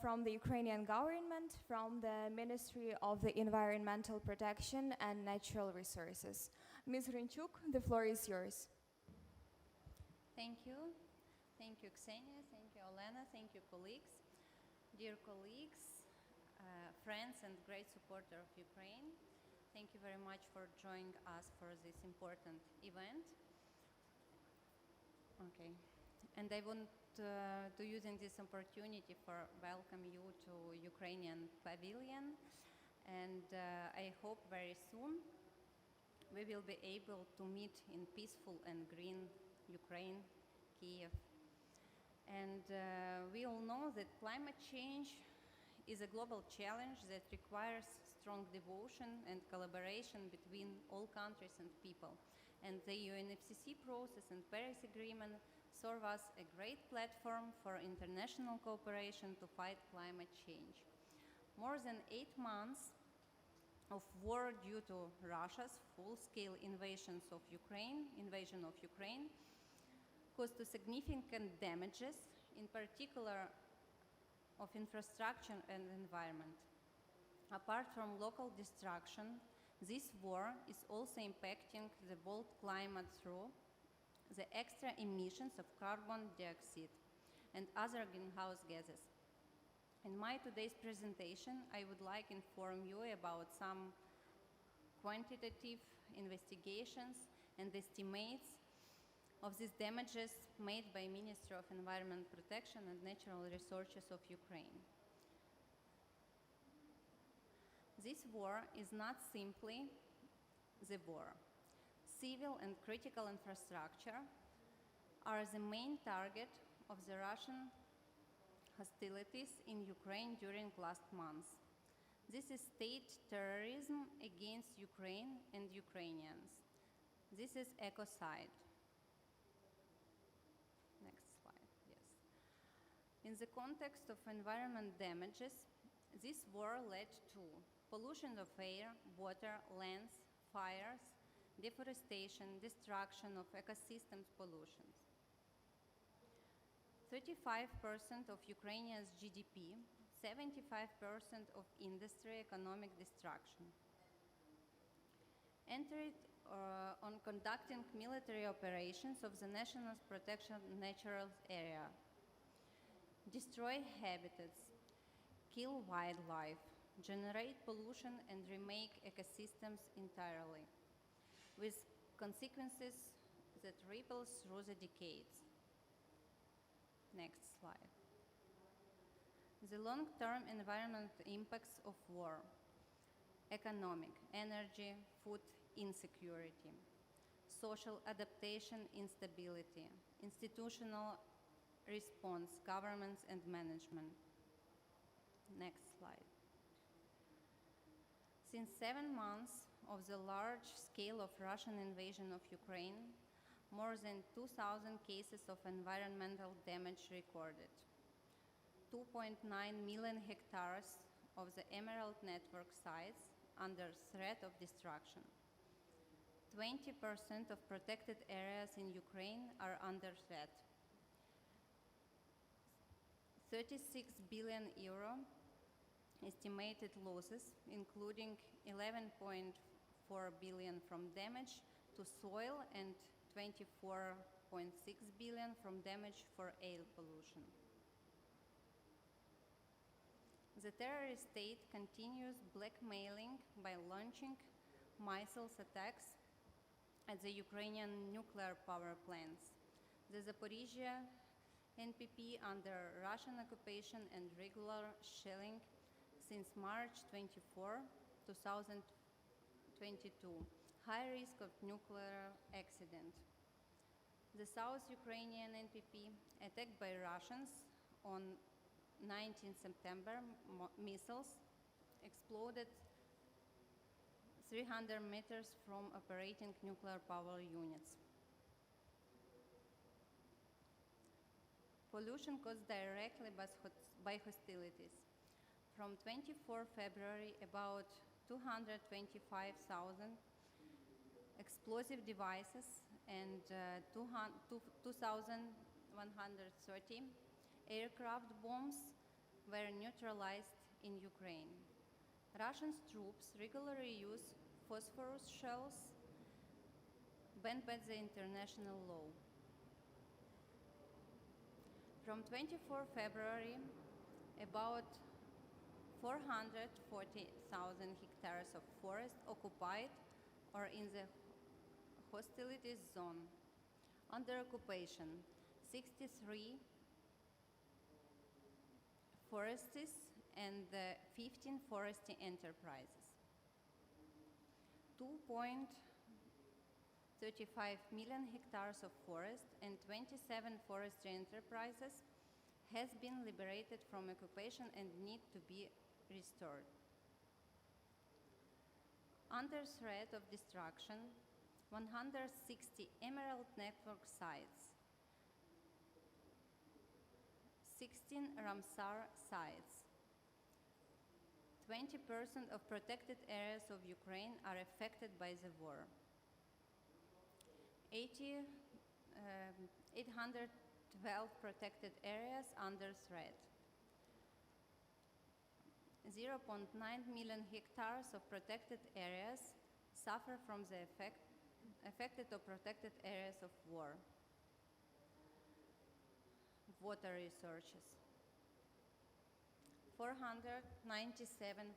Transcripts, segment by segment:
from the Ukrainian government, from the Ministry of the Environmental Protection and Natural Resources. Ms. Hrynchuk, the floor is yours. Thank you. Thank you, Ksenia. Thank you, Olena. Thank you, colleagues. Dear colleagues, friends, and great supporter of Ukraine, thank you very much for joining us for this important event. Okay. And I want to using this opportunity for welcome you to Ukrainian pavilion, and I hope very soon we will be able to meet in peaceful and green Ukraine, Kiev. And we all know that climate change is a global challenge that requires strong devotion and collaboration between all countries and people. And the UNFCCC process and Paris Agreement serve as a great platform for international cooperation to fight climate change. More than 8 months of war due to Russia's full-scale invasion of Ukraine caused significant damages, in particular of infrastructure and environment. Apart from local destruction, this war is also impacting the world climate through the extra emissions of carbon dioxide and other greenhouse gases. In my today's presentation, I would like to inform you about some quantitative investigations and estimates of these damages made by Ministry of Environment Protection and Natural Resources of Ukraine. This war is not simply the war. Civil and critical infrastructure are the main target of the Russian hostilities in Ukraine during last months. This is state terrorism against Ukraine and Ukrainians. This is ecocide. Next slide, yes. In the context of environment damages, this war led to pollution of air, water, lands, fires, deforestation, destruction of ecosystems, pollutions. 35% of Ukrainians' GDP, 75% of industry economic destruction. Entered on conducting military operations of the National Protection Natural Area, destroy habitats, kill wildlife, generate pollution and remake ecosystems entirely, with consequences that ripple through the decades. Next slide. The long-term environmental impacts of war: economic, energy, food insecurity, social adaptation instability, institutional response, governments and management. Next slide. Since 7 months of the large scale of Russian invasion of Ukraine, more than 2,000 cases of environmental damage recorded. 2.9 million hectares of the Emerald Network sites under threat of destruction. 20% of protected areas in Ukraine are under threat. 36 billion euro estimated losses, including 11.4 billion from damage to soil and 24.6 billion from damage for air pollution. The terrorist state continues blackmailing by launching missile attacks at the Ukrainian nuclear power plants. The Zaporizhia NPP under Russian occupation and regular shelling since March 24, 2022. High risk of nuclear accident. The South Ukrainian NPP attacked by Russians on 19 September, missiles exploded 300 meters from operating nuclear power units. Pollution caused directly by hostilities. From 24 February, about 225,000 explosive devices and 2,130 aircraft bombs were neutralized in Ukraine. Russian troops regularly use phosphorus shells banned by the international law. From 24 February, about 440,000 hectares of forest occupied or in the hostilities zone. Under occupation, 63 forests and 15 forestry enterprises. 2.35 million hectares of forest and 27 forestry enterprises has been liberated from occupation and need to be restored. Under threat of destruction, 160 Emerald Network sites, 16 Ramsar sites, 20% of protected areas of Ukraine are affected by the war. 812 protected areas under threat. 0.9 million hectares of protected areas suffer from the affected or protected areas of war. Water resources. 497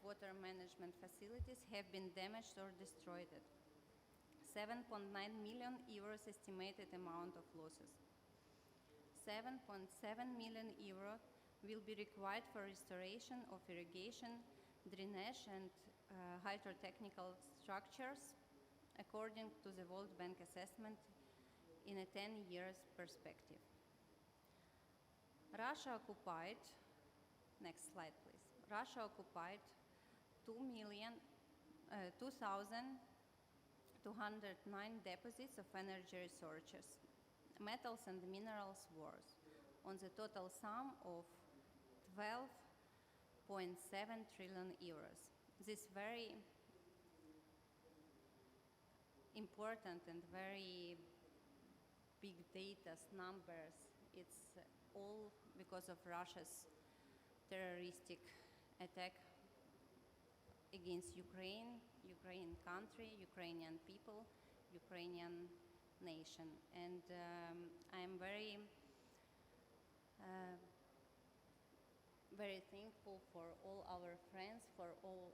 water management facilities have been damaged or destroyed. 7.9 million euros estimated amount of losses. 7.7 million euros will be required for restoration of irrigation, drainage and hydrotechnical structures according to the World Bank assessment in a 10 years perspective. Russia occupied, next slide please, Russia occupied 2,209 deposits of energy resources, metals and minerals worth on the total sum of 12.7 trillion euros. This very important and very big data numbers, it's all because of Russia's terroristic attack against Ukraine, Ukrainian country, Ukrainian people, Ukrainian nation. And I'm very thankful for all our friends, for all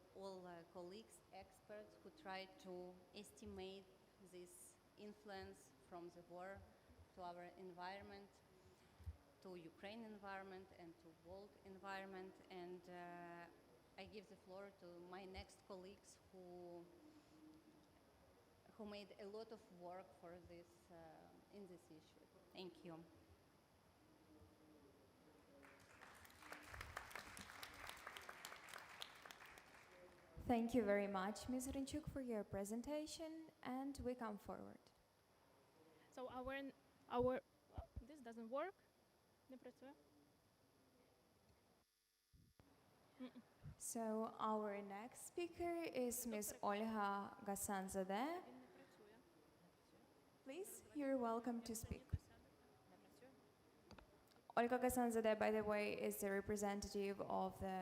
colleagues, experts who try to estimate this influence from the war to our environment, to Ukraine environment and to world environment. And I give the floor to my next colleagues who made a lot of work for this in this issue. Thank you. Thank you very much, Ms. Rinchuk, for your presentation, and we come forward. So this doesn't work. Не працює. So our next speaker is Ms. Olga Gasanzadeh. Він не працює. Please, you're welcome to speak. Olga Gasanzadeh, by the way, is the representative of the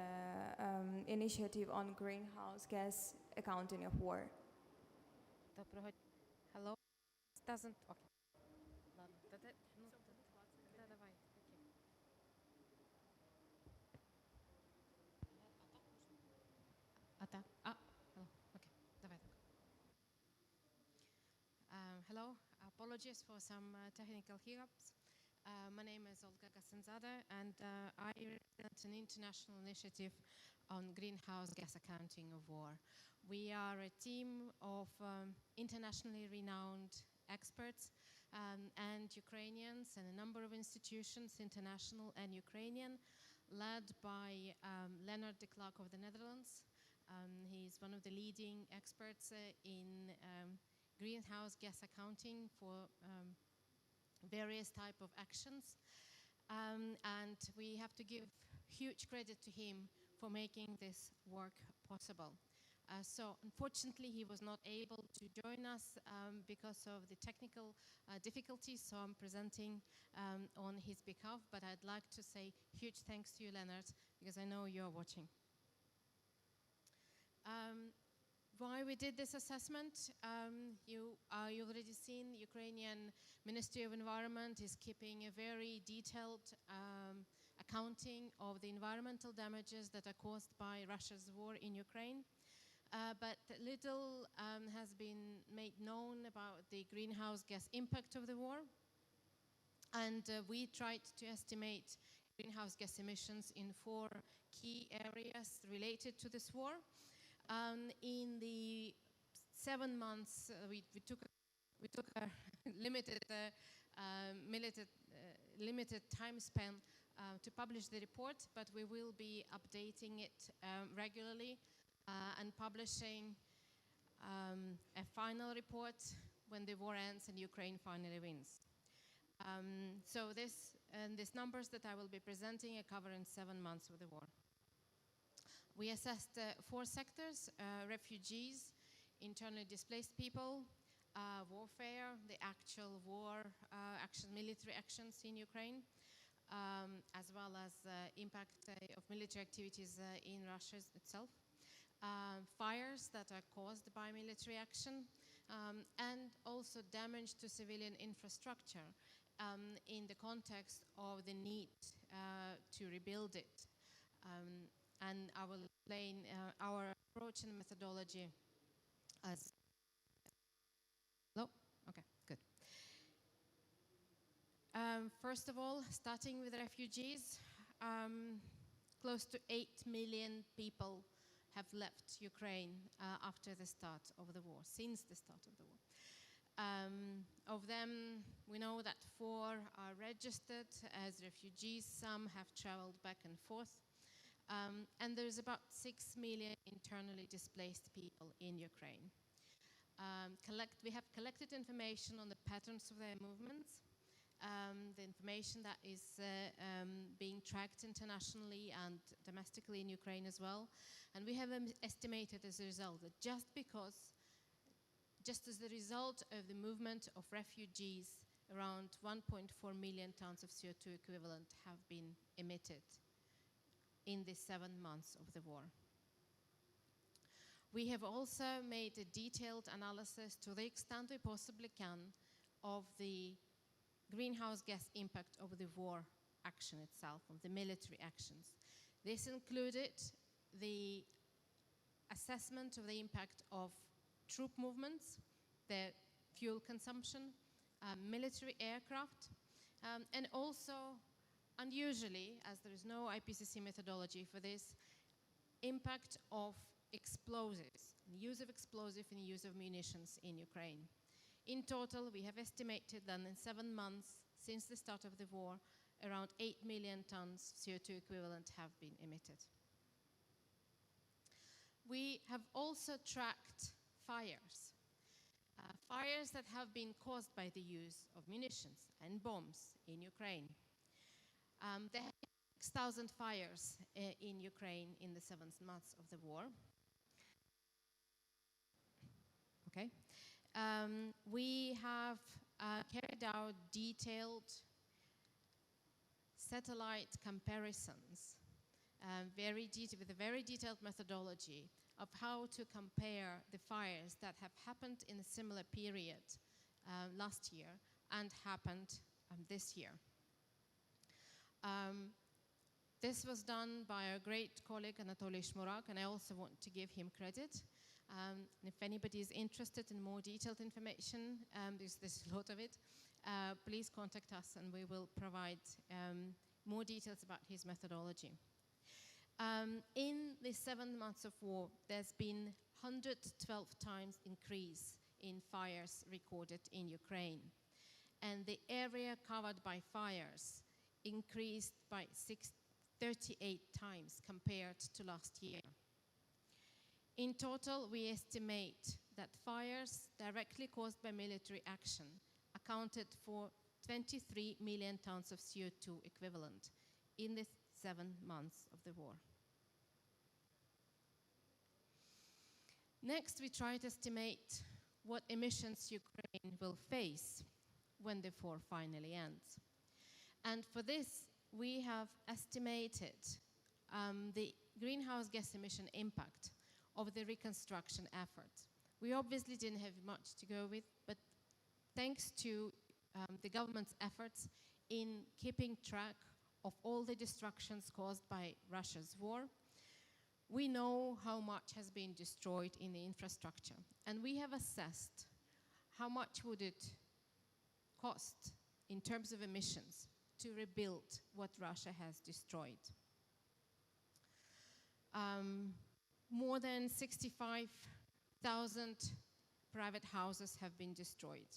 initiative on greenhouse gas accounting of war. Доброго. Hello. It doesn't. Okay. Ладно. Да, давай. Окей. А так? Hello. Okay. Давай так. Hello. Apologies for some technical hiccups. My name is Olga Gasanzadeh, and I represent an international initiative on greenhouse gas accounting of war. We are a team of internationally renowned experts and Ukrainians and a number of institutions, international and Ukrainian, led by Leonard de Klerk of the Netherlands. He's one of the leading experts in greenhouse gas accounting for various type of actions, and we have to give huge credit to him for making this work possible. So unfortunately he was not able to join us because of the technical difficulties, so I'm presenting on his behalf, but I'd like to say huge thanks to you, Leonard, because I know you're watching. Why we did this assessment, you've already seen Ukrainian Ministry of Environment is keeping a very detailed accounting of the environmental damages that are caused by Russia's war in Ukraine. But little has been made known about the greenhouse gas impact of the war. And we tried to estimate greenhouse gas emissions in 4 key areas related to this war. In the 7 months, we took a limited time span to publish the report, but we will be updating it regularly and publishing a final report when the war ends and Ukraine finally wins. So these numbers that I will be presenting are covering 7 months of the war. We assessed 4 sectors: refugees, internally displaced people, warfare, the actual war, military actions in Ukraine, as well as impact of military activities in Russia itself, fires that are caused by military action, and also damage to civilian infrastructure in the context of the need to rebuild it. And I will explain our approach and methodology as. Hello? Okay, good. First of all, starting with refugees, close to 8 million people have left Ukraine after the start of the war, since the start of the war. Of them, we know that 4 are registered as refugees. Some have traveled back and forth. And there's about 6 million internally displaced people in Ukraine. We have collected information on the patterns of their movements, the information that is being tracked internationally and domestically in Ukraine as well. And we have estimated as a result that just as the result of the movement of refugees, around 1.4 million tons of CO2 equivalent have been emitted in the 7 months of the war. We have also made a detailed analysis to the extent we possibly can of the greenhouse gas impact of the war action itself, of the military actions. This included the assessment of the impact of troop movements, the fuel consumption, military aircraft, and also, unusually, as there is no IPCC methodology for this, impact of explosives, use of explosive and use of munitions in Ukraine. In total, we have estimated that in 7 months since the start of the war, around 8 million tons CO2 equivalent have been emitted. We have also tracked fires. Fires that have been caused by the use of munitions and bombs in Ukraine. There have been 6,000 fires in Ukraine in the 7 months of the war. Okay. We have carried out detailed satellite comparisons, with a very detailed methodology of how to compare the fires that have happened in a similar period last year and happened this year. This was done by our great colleague Anatoly Shmurak, and I also want to give him credit. If anybody is interested in more detailed information, there's a lot of it, please contact us and we will provide more details about his methodology. In the 7 months of war, there's been 112 times increase in fires recorded in Ukraine. And the area covered by fires increased by 38 times compared to last year. In total, we estimate that fires directly caused by military action accounted for 23 million tons of CO2 equivalent in the 7 months of the war. Next, we try to estimate what emissions Ukraine will face when the war finally ends. And for this, we have estimated the greenhouse gas emission impact of the reconstruction effort. We obviously didn't have much to go with, but thanks to the government's efforts in keeping track of all the destructions caused by Russia's war, we know how much has been destroyed in the infrastructure. And we have assessed how much would it cost in terms of emissions to rebuild what Russia has destroyed. More than 65,000 private houses have been destroyed.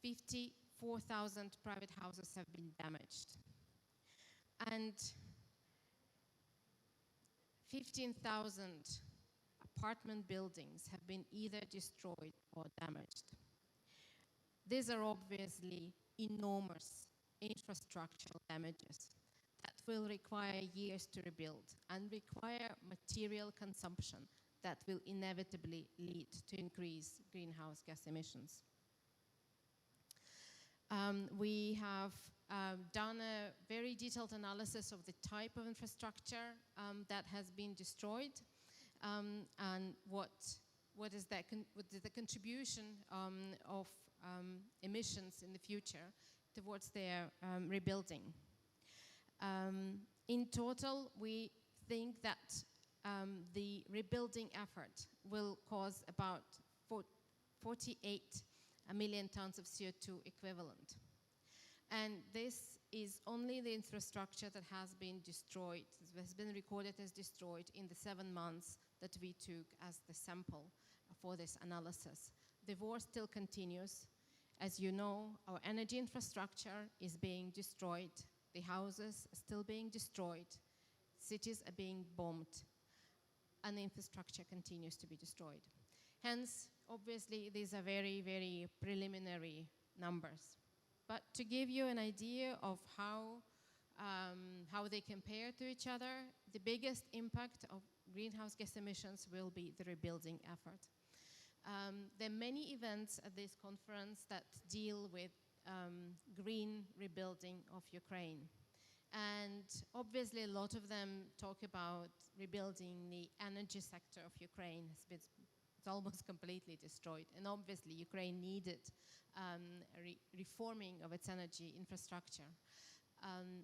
54,000 private houses have been damaged. And 15,000 apartment buildings have been either destroyed or damaged. These are obviously enormous infrastructural damages that will require years to rebuild and require material consumption that will inevitably lead to increased greenhouse gas emissions. We have done a very detailed analysis of the type of infrastructure that has been destroyed and what is the contribution of emissions in the future towards their rebuilding. In total, we think that the rebuilding effort will cause about 48 million tons of CO2 equivalent. And this is only the infrastructure that has been destroyed, has been recorded as destroyed in the 7 months that we took as the sample for this analysis. The war still continues. As you know, our energy infrastructure is being destroyed. The houses are still being destroyed. Cities are being bombed. And the infrastructure continues to be destroyed. Hence, obviously, these are very, very preliminary numbers. But to give you an idea of how they compare to each other, the biggest impact of greenhouse gas emissions will be the rebuilding effort. There are many events at this conference that deal with green rebuilding of Ukraine. And obviously, a lot of them talk about rebuilding the energy sector of Ukraine. It's almost completely destroyed. And obviously, Ukraine needed reforming of its energy infrastructure.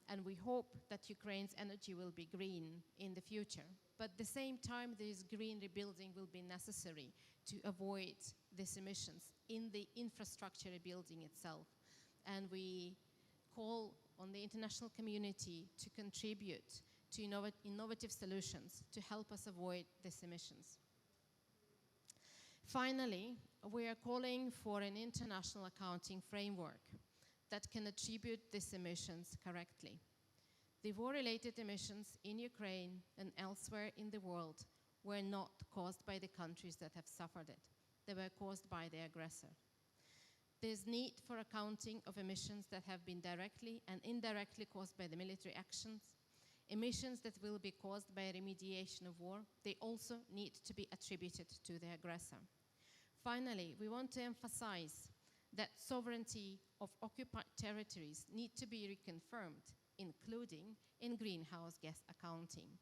And we hope that Ukraine's energy will be green in the future. But at the same time, this green rebuilding will be necessary to avoid these emissions in the infrastructure rebuilding itself. And we call on the international community to contribute to innovative solutions to help us avoid these emissions. Finally, we are calling for an international accounting framework that can attribute these emissions correctly. The war-related emissions in Ukraine and elsewhere in the world were not caused by the countries that have suffered it. They were caused by the aggressor. There's need for accounting of emissions that have been directly and indirectly caused by the military actions. Emissions that will be caused by remediation of war, they also need to be attributed to the aggressor. Finally, we want to emphasize that sovereignty of occupied territories need to be reconfirmed, including in greenhouse gas accounting.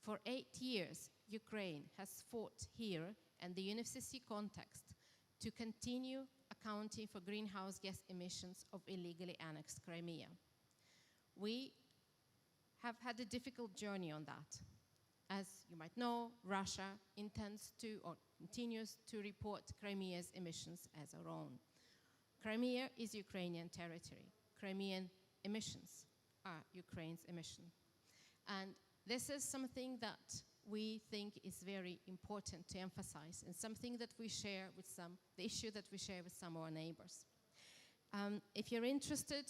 For 8 years, Ukraine has fought here in the UNFCCC context to continue accounting for greenhouse gas emissions of illegally annexed Crimea. We have had a difficult journey on that. As you might know, Russia intends to or continues to report Crimea's emissions as our own. Crimea is Ukrainian territory. Crimean emissions are Ukraine's emission. And this is something that we think is very important to emphasize and something that we share with the issue that we share with some of our neighbors. If you're interested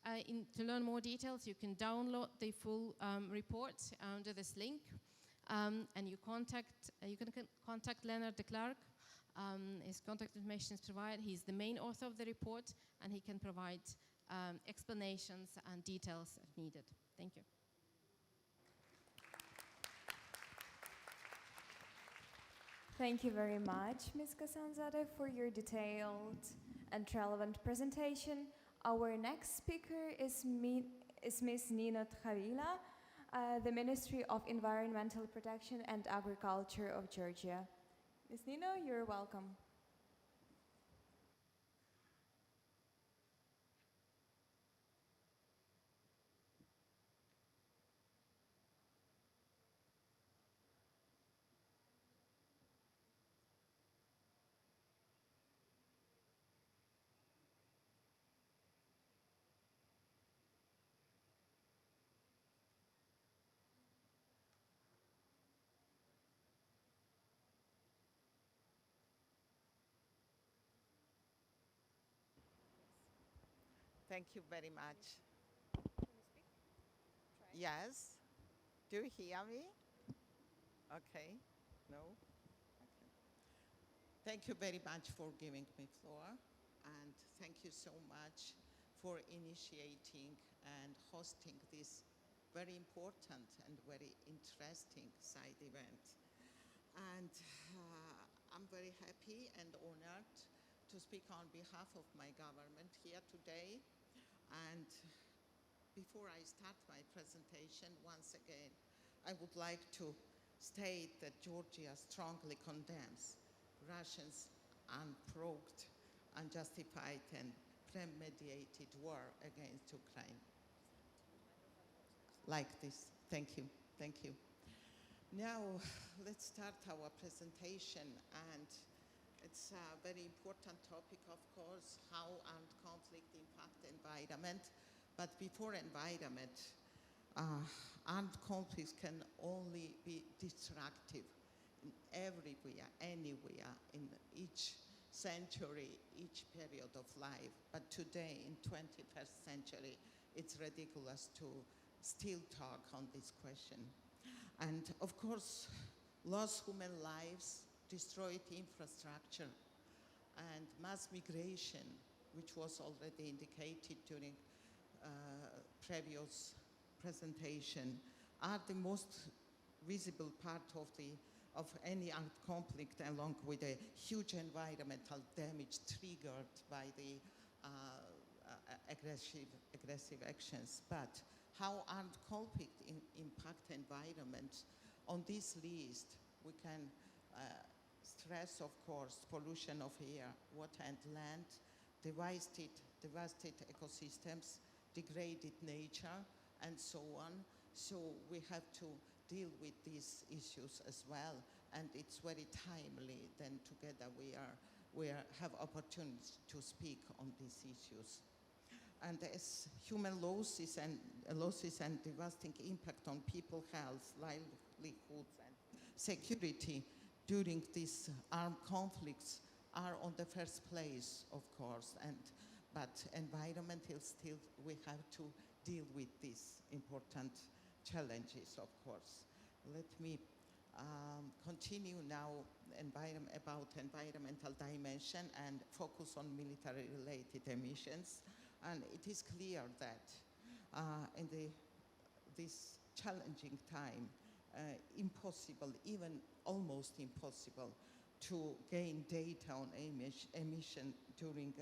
to learn more details, you can download the full report under this link. And you can contact Leonard de Klerk. His contact information is provided. He's the main author of the report, and he can provide explanations and details if needed. Thank you. Thank you very much, Ms. Kasanzadeh, for your detailed and relevant presentation. Our next speaker is Ms. Nina Thavila. the Ministry of Environmental Protection and Agriculture of Georgia. Ms. Nino, you're welcome. Thank you very much. Yes. Do you hear me? Okay. No? Okay. Thank you very much for giving me floor, and thank you so much for initiating and hosting this very important and very interesting side event. And I'm very happy and honored to speak on behalf of my government here today. And before I start my presentation, once again, I would like to state that Georgia strongly condemns Russia's unprovoked, unjustified, and premeditated war against Ukraine. Like this. Thank you. Thank you. Now, let's start our presentation, and it's a very important topic, of course, how armed conflict impact the environment. But before environment, armed conflicts can only be destructive in everywhere, anywhere, in each century, each period of life. But today, in 21st century, it's ridiculous to still talk on this question. And of course, lost human lives, destroyed infrastructure, and mass migration, which was already indicated during previous presentation, are the most visible part of any armed conflict, along with a huge environmental damage triggered by the aggressive actions. But how armed conflict impact environment? On this list, we can stress, of course, pollution of air, water, and land, devastated ecosystems, degraded nature, and so on. So we have to deal with these issues as well, and it's very timely. Then together we have opportunities to speak on these issues. And as human losses and devastating impact on people's health, livelihoods, and security during these armed conflicts are on the first place, of course. But environmental still, we have to deal with these important challenges, of course. Let me continue now about environmental dimension and focus on military-related emissions. And it is clear that in this challenging time, impossible, even almost impossible, to gain data on emission during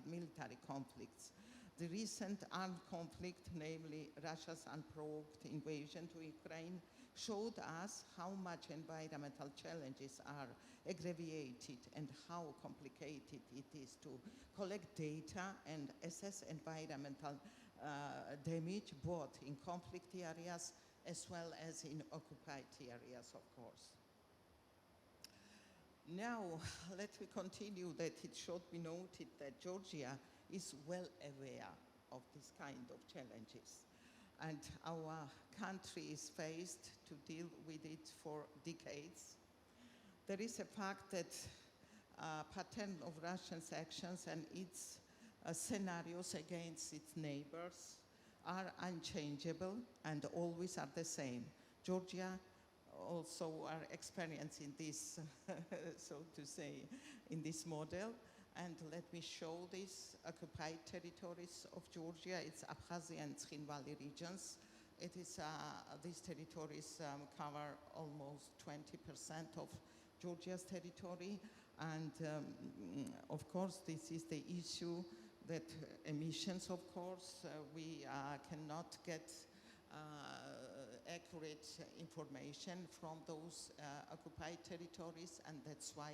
military conflicts. The recent armed conflict, namely Russia's unprovoked invasion to Ukraine, showed us how much environmental challenges are aggravated and how complicated it is to collect data and assess environmental damage, both in conflict areas as well as in occupied areas, of course. Now, let me continue that it should be noted that Georgia is well aware of this kind of challenges. And our country is faced to deal with it for decades. There is a fact that pattern of Russia's actions and its scenarios against its neighbors are unchangeable and always are the same. Georgia also are experiencing this, so to say, in this model. And let me show these occupied territories of Georgia. It's Abkhazia and Khin Valley regions. It is, these territories cover almost 20% of Georgia's territory. And of course, this is the issue that emissions, of course, we cannot get accurate information from those occupied territories, and that's why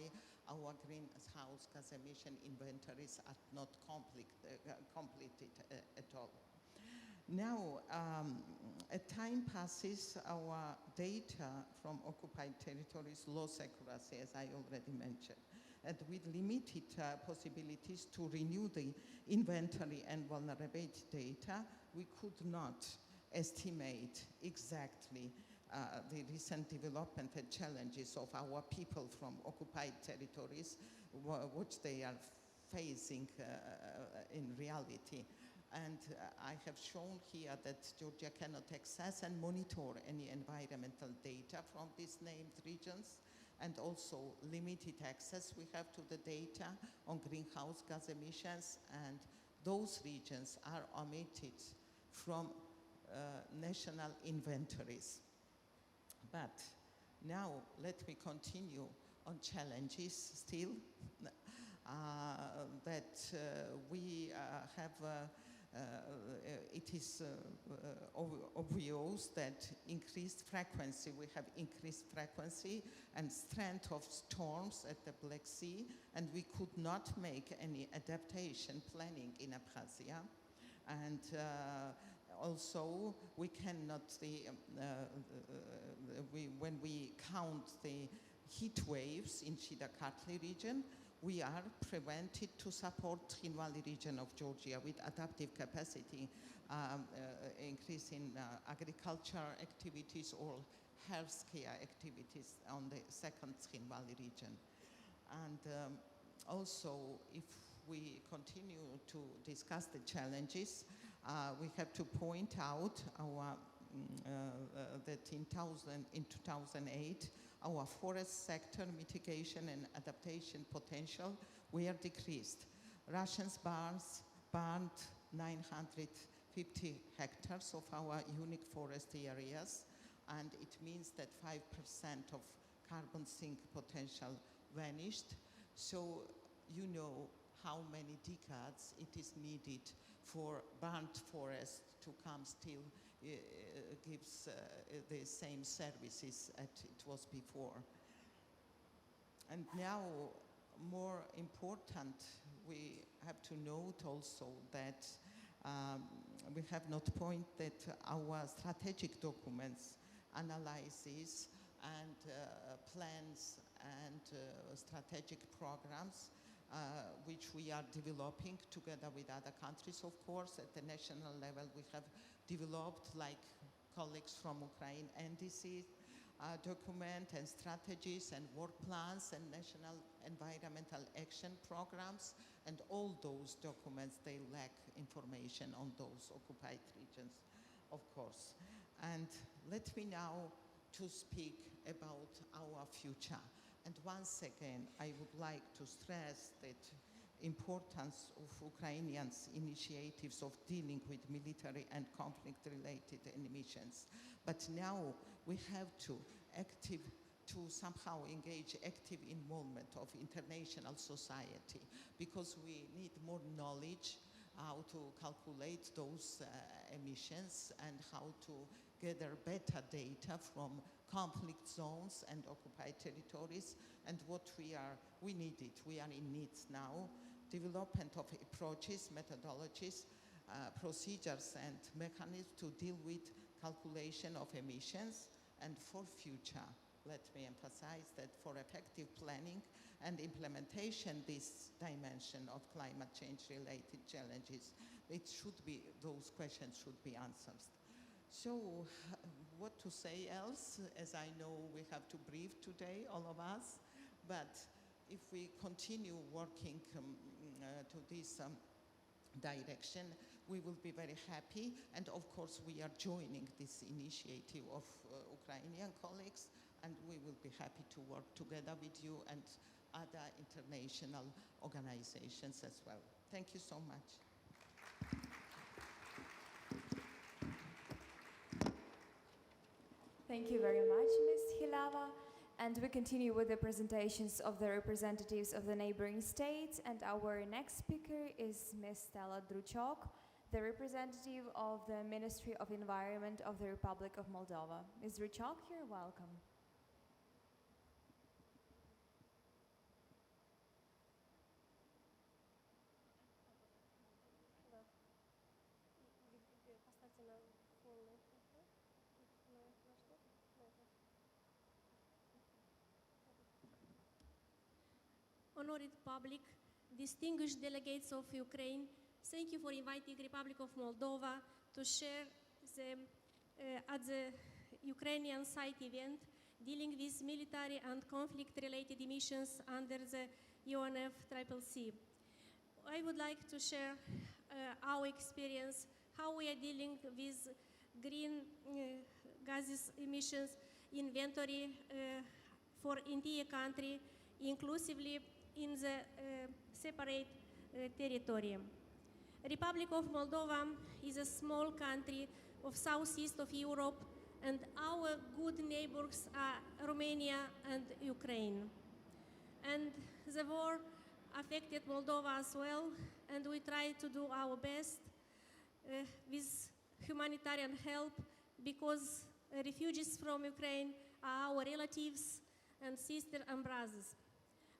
our greenhouse gas emission inventories are not completed at all. Now, as time passes, our data from occupied territories lost accuracy, as I already mentioned. And with limited possibilities to renew the inventory and vulnerability data, we could not estimate exactly the recent development and challenges of our people from occupied territories, which they are facing in reality. And I have shown here that Georgia cannot access and monitor any environmental data from these named regions, and also limited access we have to the data on greenhouse gas emissions, and those regions are omitted from national inventories. But now let me continue on challenges still that we have. It is obvious that increased frequency, we have increased frequency and strength of storms at the Black Sea, and we could not make any adaptation planning in Abkhazia. And also, we cannot, when we count the heat waves in Shida-Kartli region, we are prevented to support Trin Valley region of Georgia with adaptive capacity, increase in agriculture activities or healthcare activities on the second Trin Valley region. And also, if we continue to discuss the challenges, we have to point out our, that in 2008, our forest sector mitigation and adaptation potential were decreased. Russians burned 950 hectares of our unique forest areas, and it means that 5% of carbon sink potential vanished. So you know how many decades it is needed for burnt forest to come still gives the same services as it was before. And now, more important, we have to note also that we have not pointed our strategic documents, analyses, and plans and strategic programs which we are developing together with other countries, of course. At the national level, we have developed, like colleagues from Ukraine, NDC document and strategies and work plans and national environmental action programs, and all those documents, they lack information on those occupied regions, of course. And let me now to speak about our future. And once again, I would like to stress that importance of Ukrainians' initiatives of dealing with military and conflict-related emissions. But now we have to somehow engage active involvement of international society, because we need more knowledge how to calculate those emissions and how to gather better data from conflict zones and occupied territories. And what we are in need now, development of approaches, methodologies, procedures and mechanisms to deal with calculation of emissions. And for future, let me emphasize that for effective planning and implementation, this dimension of climate change related challenges, those questions should be answered. So what to say else, as I know we have to brief today, all of us, but if we continue working to this direction, we will be very happy. And of course, we are joining this initiative of Ukrainian colleagues, and we will be happy to work together with you and other international organizations as well. Thank you so much. Thank you very much, Ms. Hilava. And we continue with the presentations of the representatives of the neighboring states. And our next speaker is Ms. Stella Druchok, the representative of the Ministry of Environment of the Republic of Moldova. Ms. Richok, you're welcome. Honored public, distinguished delegates of Ukraine, thank you for inviting Republic of Moldova to share at the Ukrainian site event dealing with military and conflict-related emissions under the UNFCCC. I would like to share our experience, how we are dealing with green gases emissions inventory for entire country, inclusively in the separate territory. Republic of Moldova is a small country of southeast of Europe, and our good neighbors are Romania and Ukraine. And the war affected Moldova as well, and we try to do our best with humanitarian help, because refugees from Ukraine are our relatives and sisters and brothers.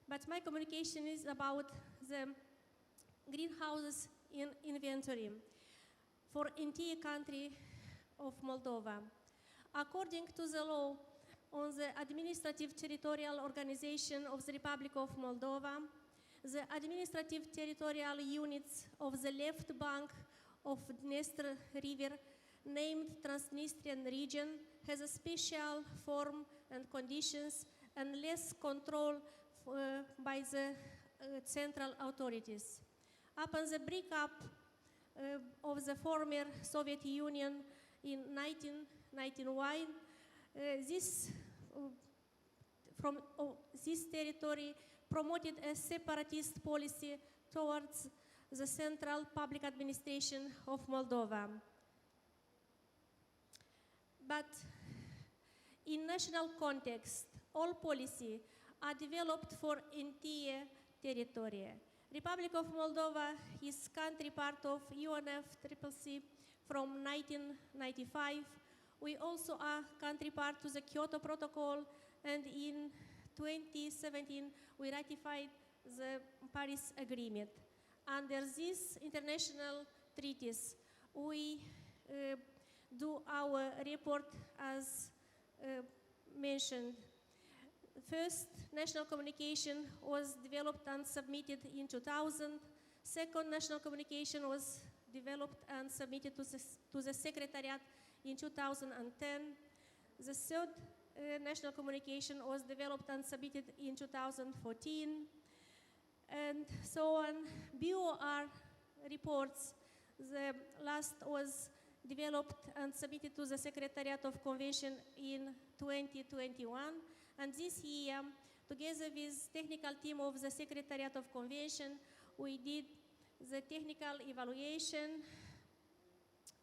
But my communication is about the greenhouses in inventory for entire country of Moldova. According to the law on the administrative territorial organization of the Republic of Moldova, the administrative territorial units of the left bank of Dniester River, named Transnistrian region, has a special form and conditions and less control by the central authorities. Upon the breakup of the former Soviet Union in 1991, this territory promoted a separatist policy towards the central public administration of Moldova. But in national context, all policy are developed for entire territory. Republic of Moldova is country part of UNFCCC from 1995. We also are country part to the Kyoto Protocol, and in 2017 we ratified the Paris Agreement. Under these international treaties, we do our report as mentioned. First, national communication was developed and submitted in 2000. Second, national communication was developed and submitted to the Secretariat in 2010. The third national communication was developed and submitted in 2014. And so on. BOR reports, the last was developed and submitted to the Secretariat of Convention in 2021. And this year, together with technical team of the Secretariat of Convention, we did the technical evaluation,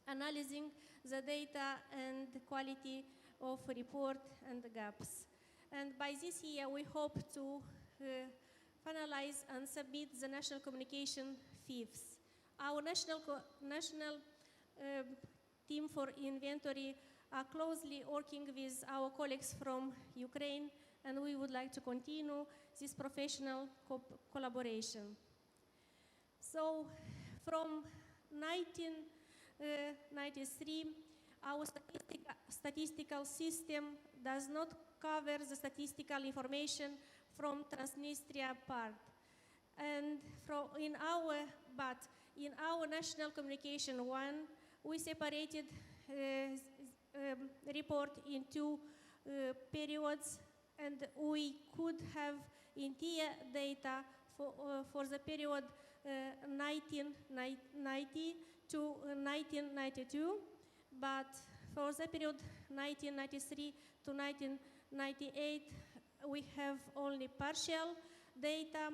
analyzing the data and the quality of report and the gaps. And by this year, we hope to finalize and submit the national communication fifth. Our national team for inventory are closely working with our colleagues from Ukraine, and we would like to continue this professional collaboration. So, from 1993, our statistical system does not cover the statistical information from Transnistria part. And in our national communication one, we separated report in two periods, and we could have entire data for the period 1990 to 1992, but for the period 1993 to 1998, we have only partial data.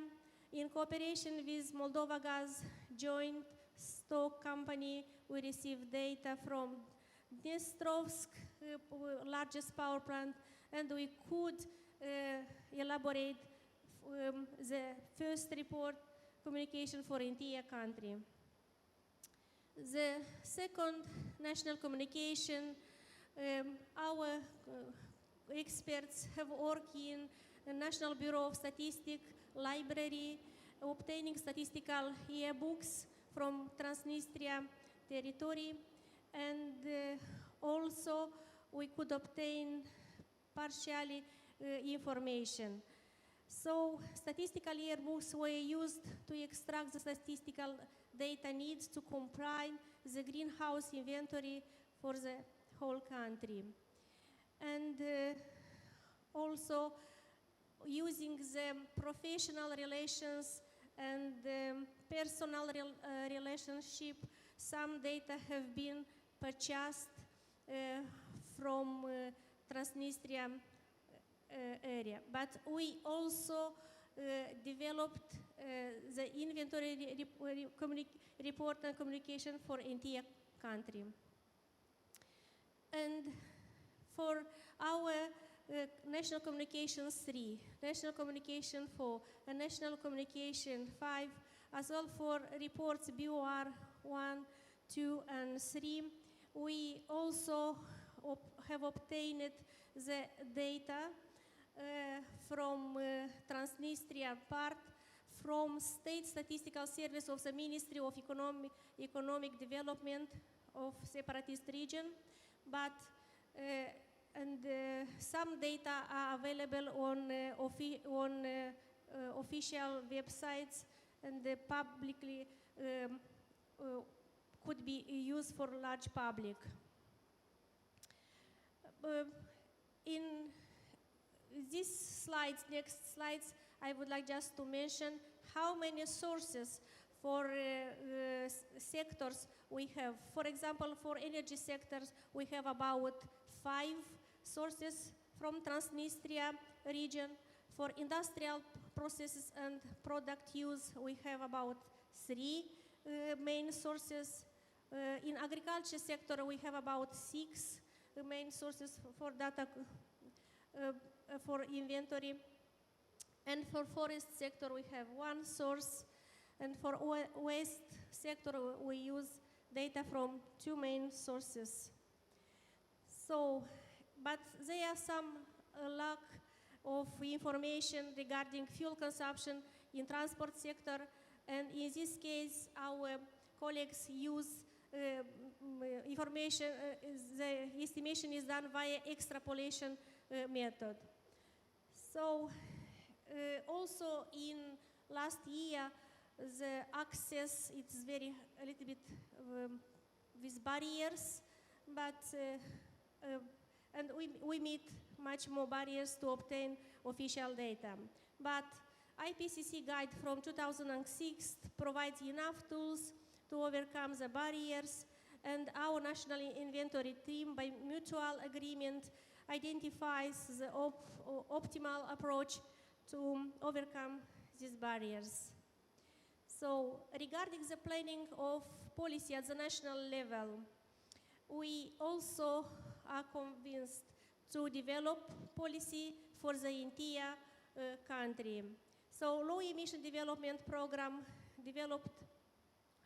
In cooperation with Moldova Gas joint stock company, we received data from Dnestrovsk, largest power plant, and we could elaborate the first report communication for entire country. The second national communication, our experts have worked in the National Bureau of Statistics library, obtaining statistical yearbooks from Transnistria territory, and also we could obtain partially information. So statistical yearbooks were used to extract the statistical data needs to compile the greenhouse inventory for the whole country. And also using the professional relations and personal relationship, some data have been purchased from Transnistria area. But we also developed the inventory report and communication for entire country. And for our National Communication 3, National Communication 4, and National Communication 5, as well for reports BOR 1, 2, and 3, we also have obtained the data from Transnistria part, from State Statistical Service of the Ministry of Economic Development of separatist region, but some data are available on official websites and publicly could be used for large public. In these slides, next slides, I would like just to mention how many sources for sectors we have. For example, for energy sectors, we have about 5 sources from Transnistria region. For industrial processes and product use, we have about 3 main sources. In agriculture sector, we have about 6 main sources for data for inventory. And for forest sector, we have 1 source. And for waste sector, we use data from 2 main sources. So, but there are some lack of information regarding fuel consumption in transport sector, and in this case, our colleagues use information, the estimation is done via extrapolation method. So, also in last year, the access is a little bit with barriers, but and we meet much more barriers to obtain official data. But IPCC guide from 2006 provides enough tools to overcome the barriers, and our national inventory team, by mutual agreement, identifies the optimal approach to overcome these barriers. So, regarding the planning of policy at the national level, we also are convinced to develop policy for the entire country. So, low emission development program developed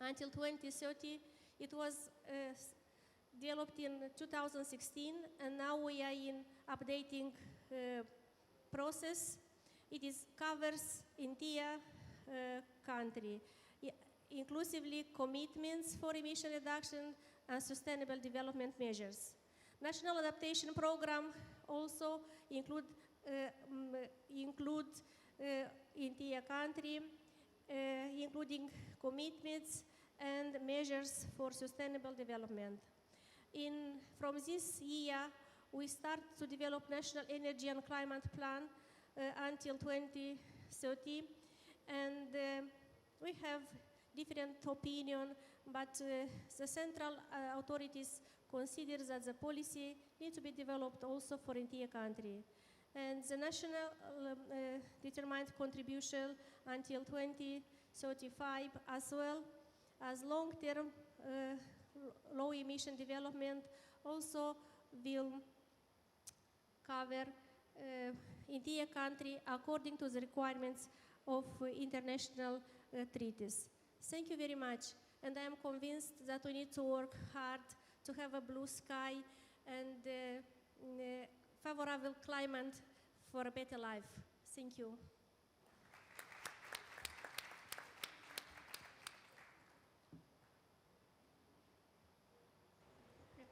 until 2030. It was developed in 2016, and now we are in updating process. It covers entire country, inclusively commitments for emission reduction and sustainable development measures. National adaptation program also include entire country, including commitments and measures for sustainable development. From this year, we start to develop National Energy and Climate Plan until 2030, and we have different opinion, but the central authorities consider that the policy needs to be developed also for entire country. And the national determined contribution until 2035, as well as long-term low emission development, also will cover entire country according to the requirements of international treaties. Thank you very much. and I am convinced that we need to work hard to have a blue sky and favorable climate for a better life. Thank you.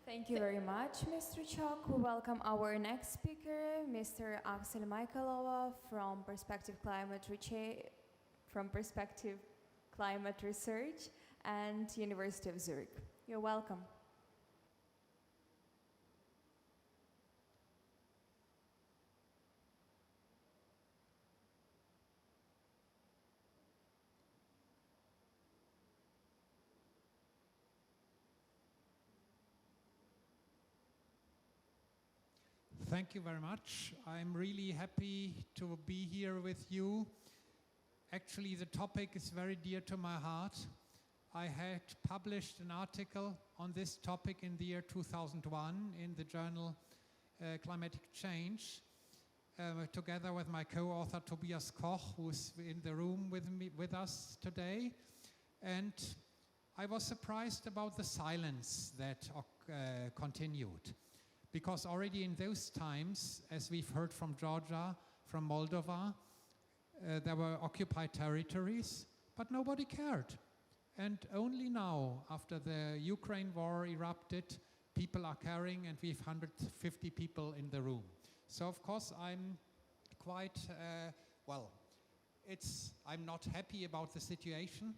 Thank you very much, Mr. Chok. We welcome our next speaker, Mr. Axel Michailova from Perspective Climate Research and University of Zurich. You're welcome. Thank you very much. I'm really happy to be here with you. Actually, the topic is very dear to my heart. I had published an article on this topic in the year 2001 in the journal Climatic Change, together with my co-author Tobias Koch, who's in the room with us today. And I was surprised about the silence that continued. Because already in those times, as we've heard from Georgia, from Moldova, there were occupied territories, but nobody cared. And only now, after the Ukraine war erupted, people are caring, and we have 150 people in the room. So of course I'm quite, I'm not happy about the situation,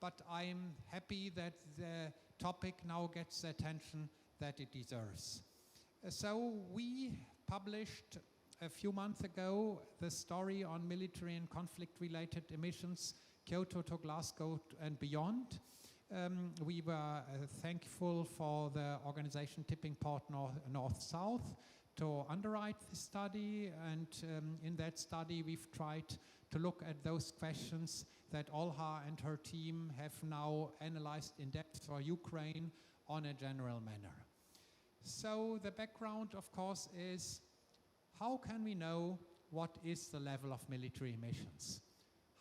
but I'm happy that the topic now gets the attention that it deserves. So we published a few months ago the story on military and conflict-related emissions, Kyoto to Glasgow and beyond. We were thankful for the organization Tipping Point North-South to underwrite the study, and in that study we've tried to look at those questions that Olha and her team have now analyzed in depth for Ukraine on a general manner. So the background, of course, is how can we know what is the level of military emissions?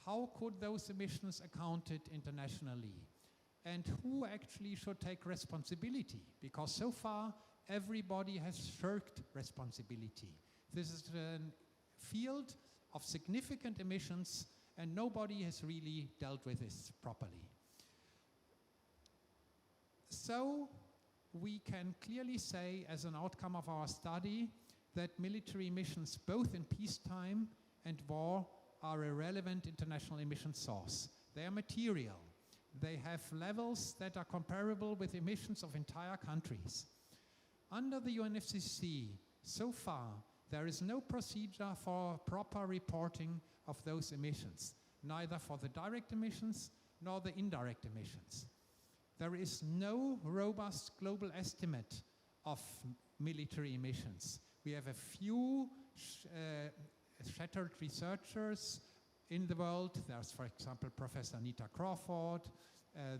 How could those emissions accounted internationally? And who actually should take responsibility? Because so far, everybody has shirked responsibility. This is a field of significant emissions, and nobody has really dealt with this properly. So we can clearly say, as an outcome of our study, that military emissions, both in peacetime and war, are a relevant international emission source. They are material. They have levels that are comparable with emissions of entire countries. Under the UNFCCC, so far, there is no procedure for proper reporting of those emissions, neither for the direct emissions nor the indirect emissions. There is no robust global estimate of military emissions. We have a few shattered researchers in the world. There's, for example, Professor Anita Crawford.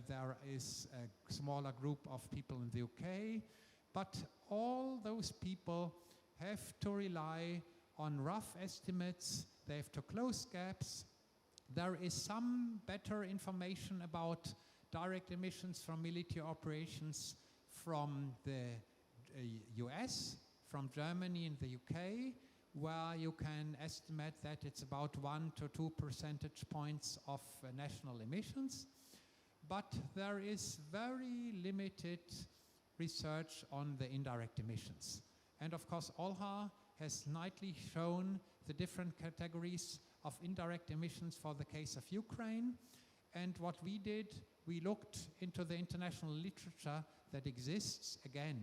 There is a smaller group of people in the UK. But all those people have to rely on rough estimates. They have to close gaps. There is some better information about direct emissions from military operations from the US, from Germany and the UK, where you can estimate that it's about 1 to 2 percentage points of national emissions. But there is very limited research on the indirect emissions. And of course, Olha has nightly shown the different categories of indirect emissions for the case of Ukraine. And what we did, we looked into the international literature that exists, again,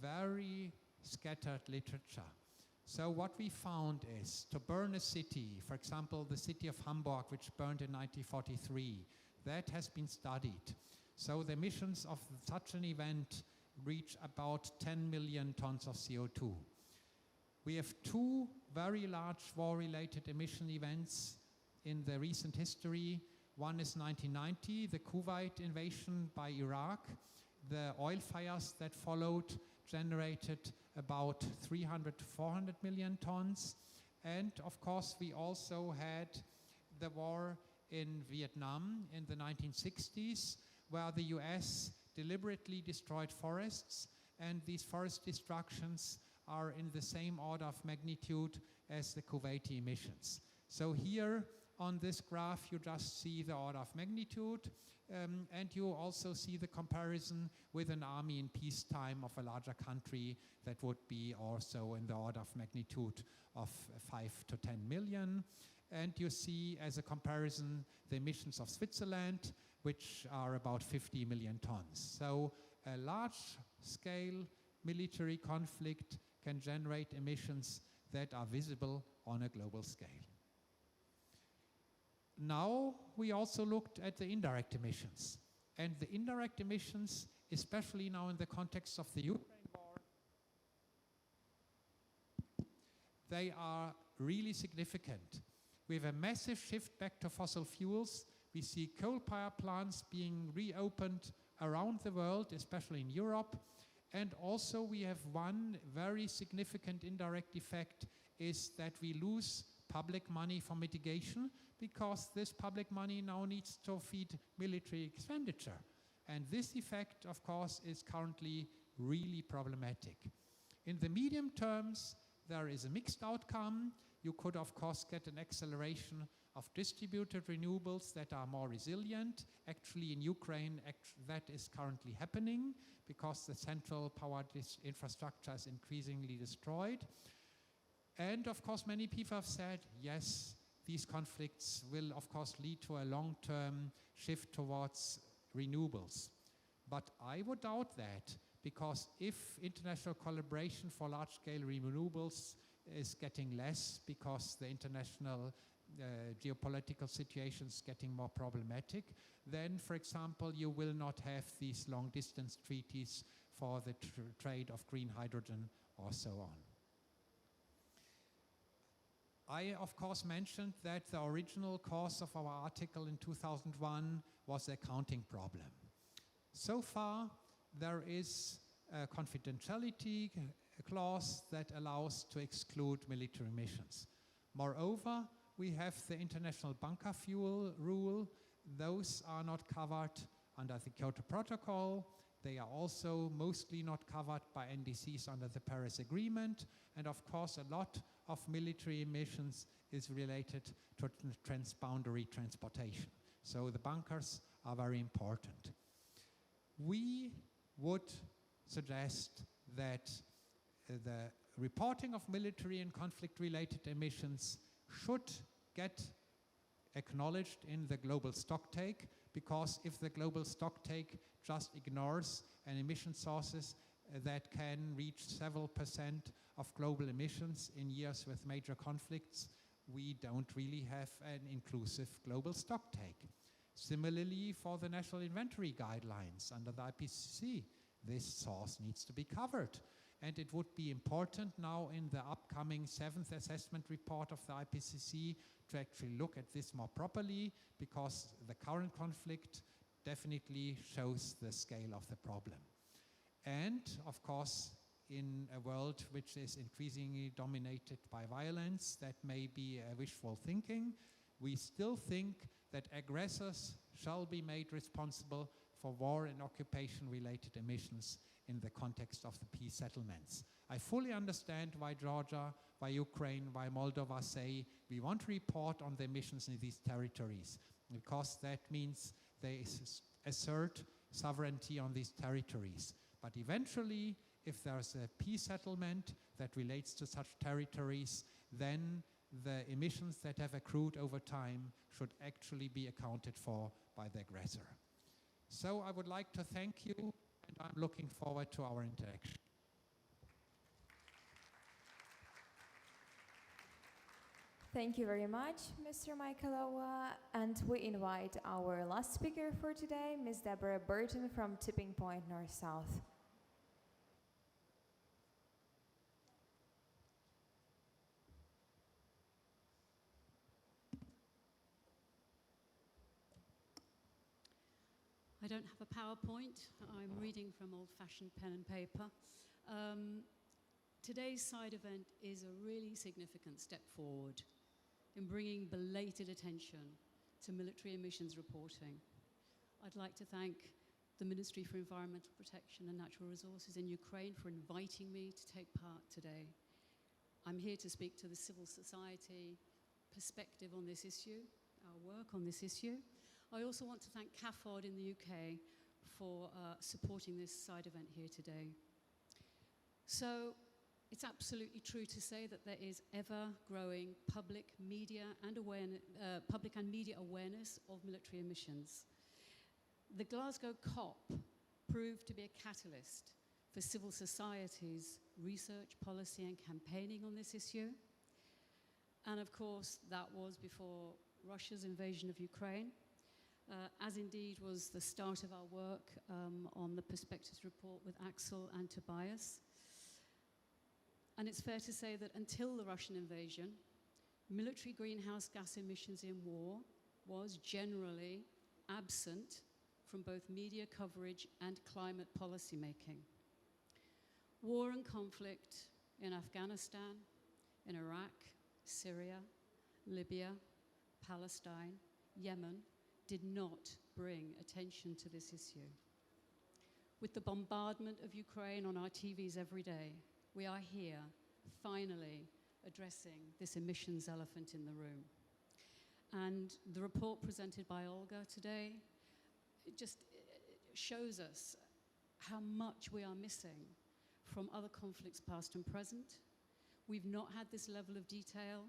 very scattered literature. So what we found is to burn a city, for example, the city of Hamburg, which burned in 1943, that has been studied. So the emissions of such an event reach about 10 million tons of CO2. We have two very large war-related emission events in the recent history. One is 1990, the Kuwait invasion by Iraq. The oil fires that followed generated about 300 to 400 million tons. And of course, we also had the war in Vietnam in the 1960s, where the US deliberately destroyed forests, and these forest destructions are in the same order of magnitude as the Kuwaiti emissions. So here on this graph you just see the order of magnitude, and you also see the comparison with an army in peacetime of a larger country that would be also in the order of magnitude of 5 to 10 million. And you see as a comparison the emissions of Switzerland, which are about 50 million tons. So a large scale military conflict can generate emissions that are visible on a global scale. Now we also looked at the indirect emissions. And the indirect emissions, especially now in the context of the Ukraine war, they are really significant. We have a massive shift back to fossil fuels. We see coal power plants being reopened around the world, especially in Europe. And also we have one very significant indirect effect is that we lose public money for mitigation, because this public money now needs to feed military expenditure. And this effect, of course, is currently really problematic. In the medium terms, there is a mixed outcome. You could, of course, get an acceleration of distributed renewables that are more resilient. Actually, in Ukraine, that is currently happening because the central power infrastructure is increasingly destroyed. And, of course, many people have said, yes, these conflicts will, of course, lead to a long-term shift towards renewables. But I would doubt that, because if international collaboration for large-scale renewables is getting less because the international geopolitical situation is getting more problematic, then, for example, you will not have these long-distance treaties for the trade of green hydrogen or so on. I, of course, mentioned that the original cause of our article in 2001 was the accounting problem. So far, there is a confidentiality clause that allows to exclude military emissions. Moreover, we have the international bunker fuel rule. Those are not covered under the Kyoto Protocol. They are also mostly not covered by NDCs under the Paris Agreement. And of course, a lot of military emissions is related to transboundary transportation. So the bunkers are very important. We would suggest that the reporting of military and conflict-related emissions should get acknowledged in the global stocktake, because if the global stocktake just ignores an emission sources that can reach several % of global emissions in years with major conflicts, we don't really have an inclusive global stocktake. Similarly, for the national inventory guidelines under the IPCC, this source needs to be covered. And it would be important now in the upcoming 7th assessment report of the IPCC to actually look at this more properly, because the current conflict definitely shows the scale of the problem. And, of course, in a world which is increasingly dominated by violence, that may be a wishful thinking. We still think that aggressors shall be made responsible for war and occupation-related emissions in the context of the peace settlements. I fully understand why Georgia, why Ukraine, why Moldova say we want to report on the emissions in these territories, because that means they assert sovereignty on these territories. But eventually, if there's a peace settlement that relates to such territories, then the emissions that have accrued over time should actually be accounted for by the aggressor. So I would like to thank you, and I'm looking forward to our interaction. Thank you very much, Mr. Michaelova. And we invite our last speaker for today, Ms. Deborah Burton from Tipping Point North South. I don't have a PowerPoint. I'm reading from old-fashioned pen and paper. Today's side event is a really significant step forward in bringing belated attention to military emissions reporting. I'd like to thank the Ministry for Environmental Protection and Natural Resources in Ukraine for inviting me to take part today. I'm here to speak to the civil society perspective on this issue, our work on this issue. I also want to thank CAFOD in the UK for supporting this side event here today. So it's absolutely true to say that there is ever-growing public and media awareness of military emissions. The Glasgow COP proved to be a catalyst for civil society's research, policy and campaigning on this issue. And of course, that was before Russia's invasion of Ukraine, as indeed was the start of our work on the Perspectives report with Axel and Tobias. And it's fair to say that until the Russian invasion, military greenhouse gas emissions in war was generally absent from both media coverage and climate policy making. War and conflict in Afghanistan, in Iraq, Syria, Libya, Palestine, Yemen did not bring attention to this issue. With the bombardment of Ukraine on our TVs every day, we are here, finally, addressing this emissions elephant in the room. And the report presented by Olga today, it just shows us how much we are missing from other conflicts past and present. We've not had this level of detail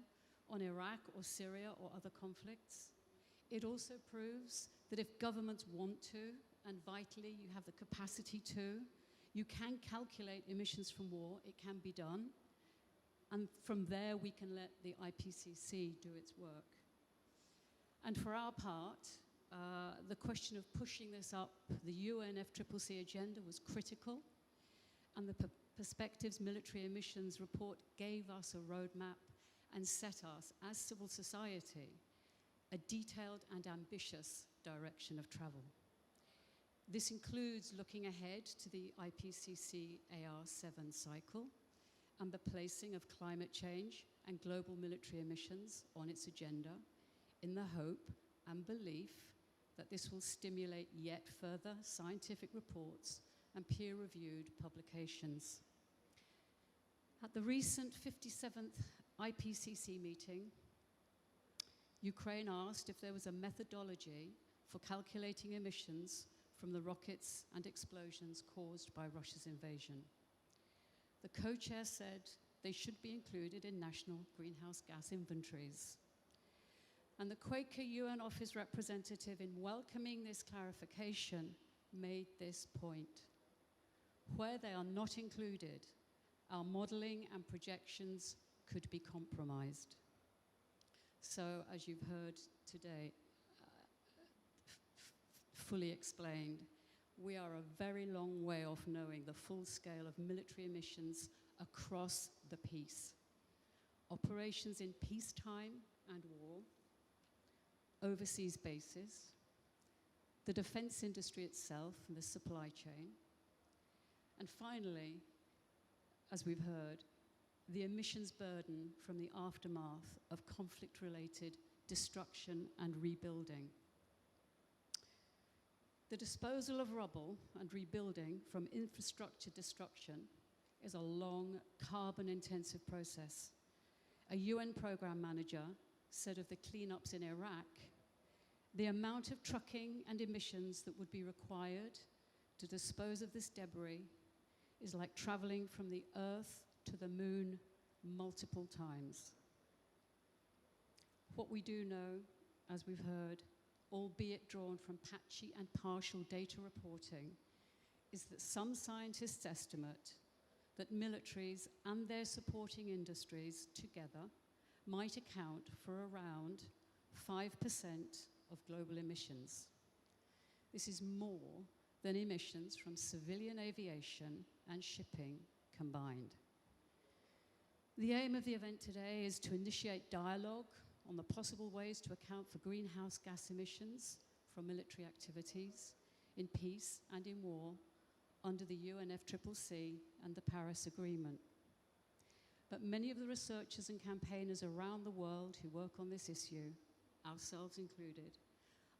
on Iraq or Syria or other conflicts. It also proves that if governments want to, and vitally you have the capacity to, you can calculate emissions from war, it can be done. And from there we can let the IPCC do its work. And for our part, the question of pushing this up the UNFCCC agenda was critical, and the Perspectives Military Emissions report gave us a roadmap and set us, as civil society, a detailed and ambitious direction of travel. This includes looking ahead to the IPCC AR7 cycle and the placing of climate change and global military emissions on its agenda in the hope and belief that this will stimulate yet further scientific reports and peer-reviewed publications. At the recent 57th IPCC meeting, Ukraine asked if there was a methodology for calculating emissions from the rockets and explosions caused by Russia's invasion. The co-chair said they should be included in national greenhouse gas inventories. And the Quaker UN office representative, in welcoming this clarification, made this point. Where they are not included, our modeling and projections could be compromised. So, as you've heard today, fully explained, we are a very long way off knowing the full scale of military emissions across the piece. Operations in peacetime and war, overseas bases, the defense industry itself and the supply chain, and finally, as we've heard, the emissions burden from the aftermath of conflict-related destruction and rebuilding. The disposal of rubble and rebuilding from infrastructure destruction is a long, carbon-intensive process. A UN program manager said of the cleanups in Iraq, the amount of trucking and emissions that would be required to dispose of this debris is like traveling from the Earth to the moon multiple times. What we do know, as we've heard, albeit drawn from patchy and partial data reporting, is that some scientists estimate that militaries and their supporting industries together might account for around 5% of global emissions. This is more than emissions from civilian aviation and shipping combined. The aim of the event today is to initiate dialogue on the possible ways to account for greenhouse gas emissions from military activities in peace and in war under the UNFCCC and the Paris Agreement. But many of the researchers and campaigners around the world who work on this issue, ourselves included,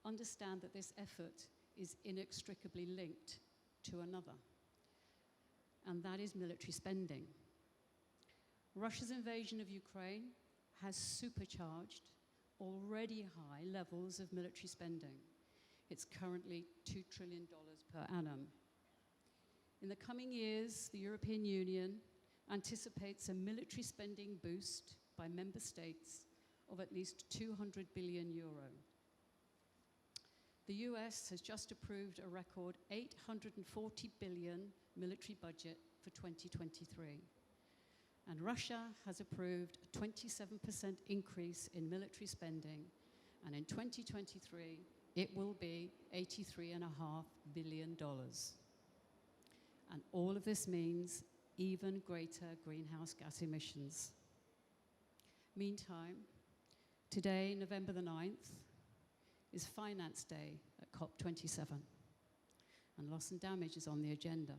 understand that this effort is inextricably linked to another, and that is military spending. Russia's invasion of Ukraine has supercharged already high levels of military spending. It's currently $2 trillion per annum. In the coming years, the European Union anticipates a military spending boost by member states of at least 200 billion euro. The US has just approved a record 840 billion military budget for 2023. And Russia has approved a 27% increase in military spending, and in 2023, it will be $83.5 billion. And all of this means even greater greenhouse gas emissions. Meantime, today, November the 9th, is Finance Day at COP27, and loss and damage is on the agenda.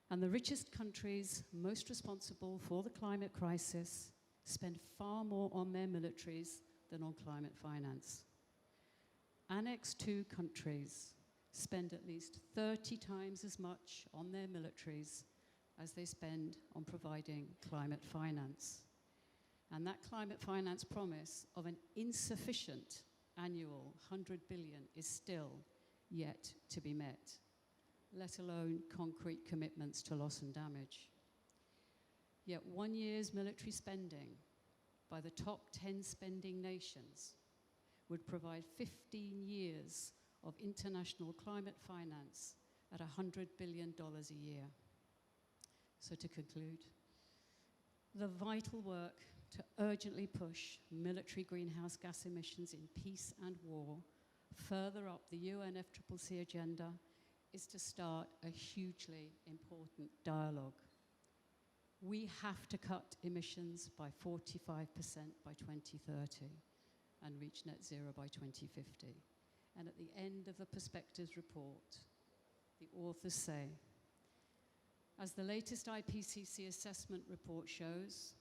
And the richest countries most responsible for the climate crisis spend far more on their militaries than on climate finance. Annex II countries spend at least 30 times as much on their militaries as they spend on providing climate finance. And that climate finance promise of an insufficient annual 100 billion is still yet to be met, let alone concrete commitments to loss and damage. Yet 1 year's military spending by the top 10 spending nations would provide 15 years of international climate finance at $100 billion a year. So to conclude, the vital work to urgently push military greenhouse gas emissions in peace and war further up the UNFCCC agenda is to start a hugely important dialogue. We have to cut emissions by 45% by 2030 and reach net zero by 2050. And at the end of the Perspectives report, the authors say, as the latest IPCC assessment report shows,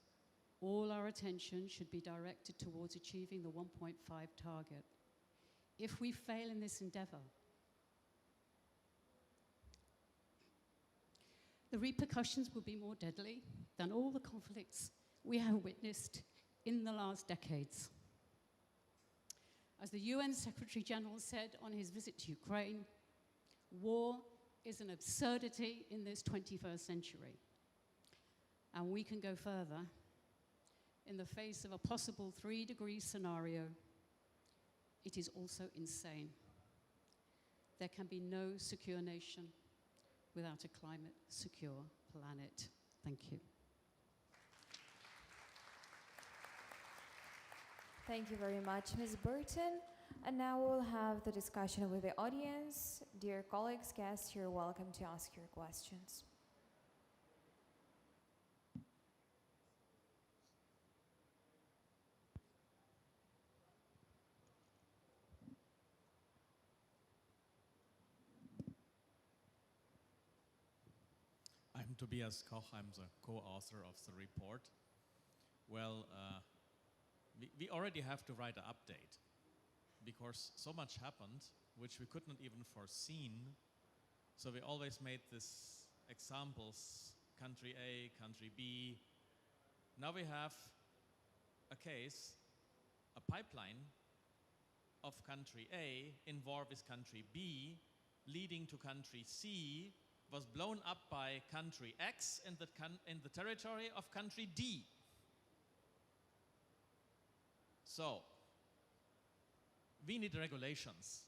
all our attention should be directed towards achieving the 1.5 target. If we fail in this endeavor, the repercussions will be more deadly than all the conflicts we have witnessed in the last decades. As the UN Secretary General said on his visit to Ukraine, war is an absurdity in this 21st century. And we can go further. In the face of a possible 3-degree scenario, it is also insane. There can be no secure nation without a climate-secure planet. Thank you. Thank you very much, Ms. Burton. And now we'll have the discussion with the audience. Dear colleagues, guests, you're welcome to ask your questions. I'm Tobias Koch, I'm the co-author of the report. Well, we already have to write an update because so much happened which we could not even foreseen. So we always made these examples, country A, country B. Now we have a case, a pipeline of country A in war with country B, leading to country C, was blown up by country X in the territory of country D. So, we need regulations.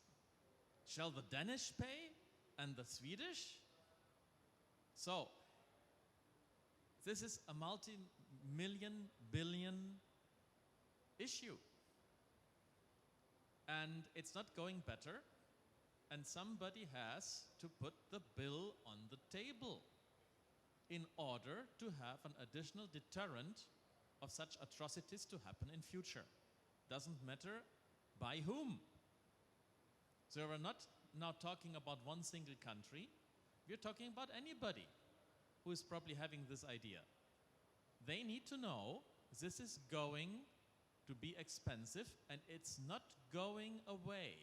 Shall the Danish pay and the Swedish? So, this is a multi-million, billion issue. And it's not going better. And somebody has to put the bill on the table in order to have an additional deterrent of such atrocities to happen in future. Doesn't matter by whom. So we're not now talking about one single country. We're talking about anybody who is probably having this idea. They need to know this is going to be expensive and it's not going away.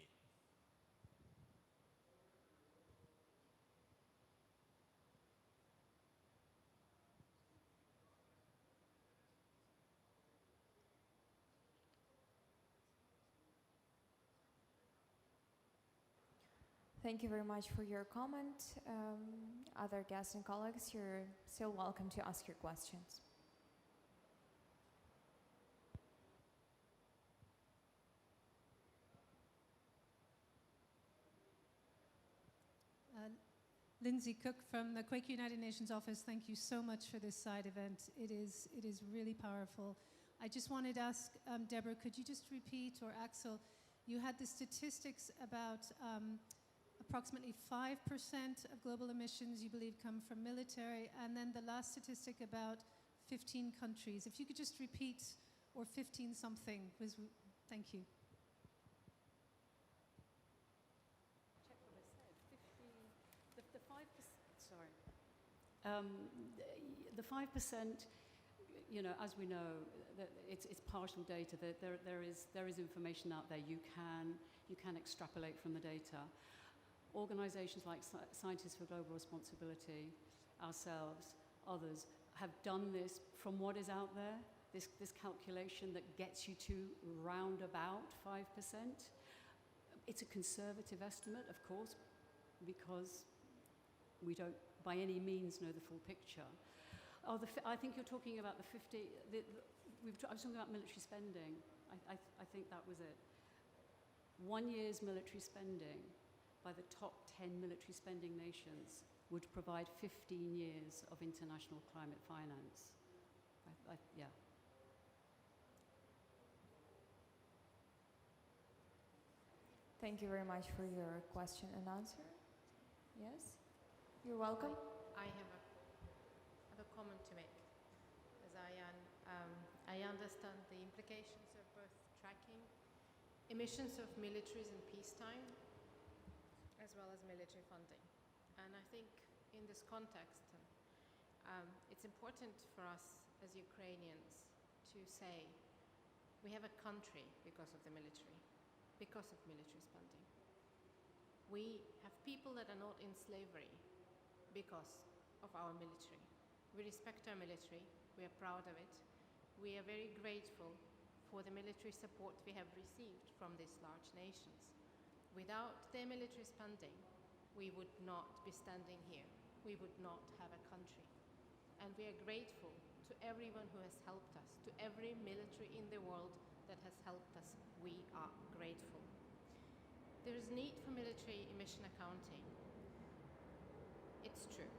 Thank you very much for your comment. Other guests and colleagues, you're still welcome to ask your questions. Lindsay Cook from the Quaker United Nations office. Thank you so much for this side event. It is really powerful. I just wanted to ask Deborah, could you just repeat, or Axel, you had the statistics about approximately 5% of global emissions you believe come from military, and then the last statistic about 15 countries. If you could just repeat, or 15 something, thank you. Check what I said. 50, the 5%, sorry. The 5%, you know, as we know, it's partial data. There is information out there. You can extrapolate from the data. Organizations like Scientists for Global Responsibility, ourselves, others, have done this from what is out there, this calculation that gets you to round about 5%. It's a conservative estimate, of course, because we don't by any means know the full picture. I think you're talking about the 50, I was talking about military spending. I think that was it. 1 year's military spending by the top 10 military spending nations would provide 15 years of international climate finance. Yeah. Thank you very much for your question and answer. Yes? You're welcome. I have a comment to make, as I understand the implications of both tracking emissions of militaries in peacetime, as well as military funding. And I think in this context, it's important for us as Ukrainians to say we have a country because of the military, because of military spending. We have people that are not in slavery because of our military. We respect our military, we are proud of it. We are very grateful for the military support we have received from these large nations. Without their military spending, we would not be standing here. We would not have a country. And we are grateful to everyone who has helped us, to every military in the world that has helped us. We are grateful. There is need for military emission accounting. It's true.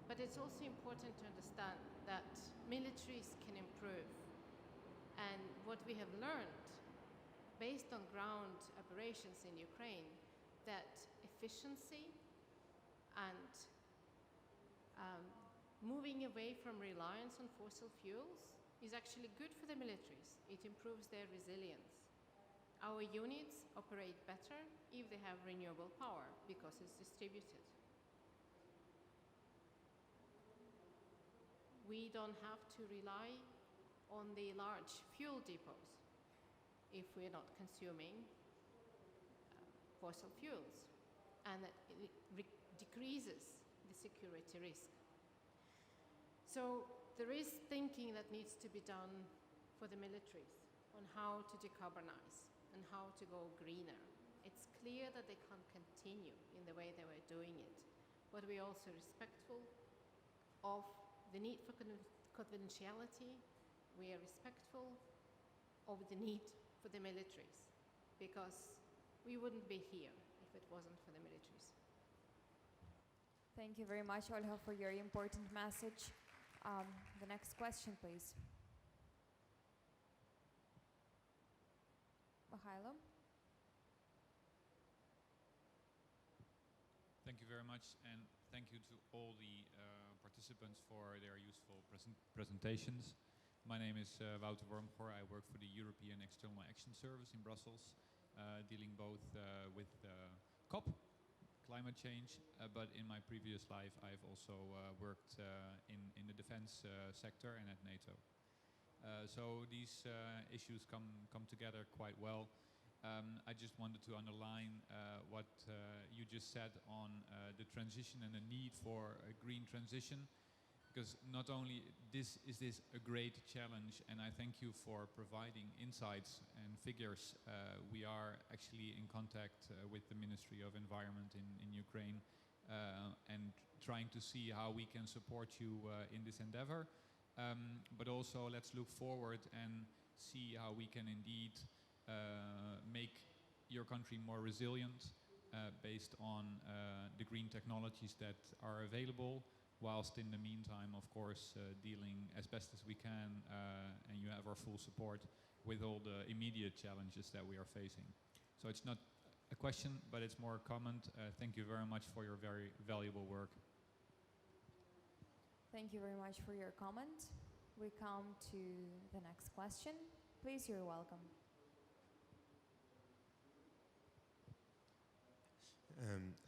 But it's also important to understand that militaries can improve. And what we have learned, based on ground operations in Ukraine, that efficiency and moving away from reliance on fossil fuels is actually good for the militaries. It improves their resilience. Our units operate better if they have renewable power because it's distributed. We don't have to rely on the large fuel depots if we're not consuming fossil fuels, and that it decreases the security risk. So there is thinking that needs to be done for the militaries on how to decarbonize and how to go greener. It's clear that they can't continue in the way they were doing it, but we're also respectful of the need for confidentiality. We are respectful of the need for the militaries, because we wouldn't be here if it wasn't for the militaries. Thank you very much, Olga, for your important message. The next question, please. Mihailo. Thank you very much, and thank you to all the participants for their useful presentations. My name is Wouter Wormgoor. I work for the European External Action Service in Brussels, dealing both with COP, climate change, but in my previous life I've also worked in the defense sector and at NATO. So these issues come together quite well. I just wanted to underline what you just said on the transition and the need for a green transition, because not only is this a great challenge, and I thank you for providing insights and figures. We are actually in contact with the Ministry of Environment in Ukraine and trying to see how we can support you in this endeavor. But also let's look forward and see how we can indeed make your country more resilient based on the green technologies that are available, whilst in the meantime, of course, dealing as best as we can, and you have our full support with all the immediate challenges that we are facing. So it's not a question, but it's more a comment. Thank you very much for your very valuable work. Thank you very much for your comment. We come to the next question. Please, you're welcome.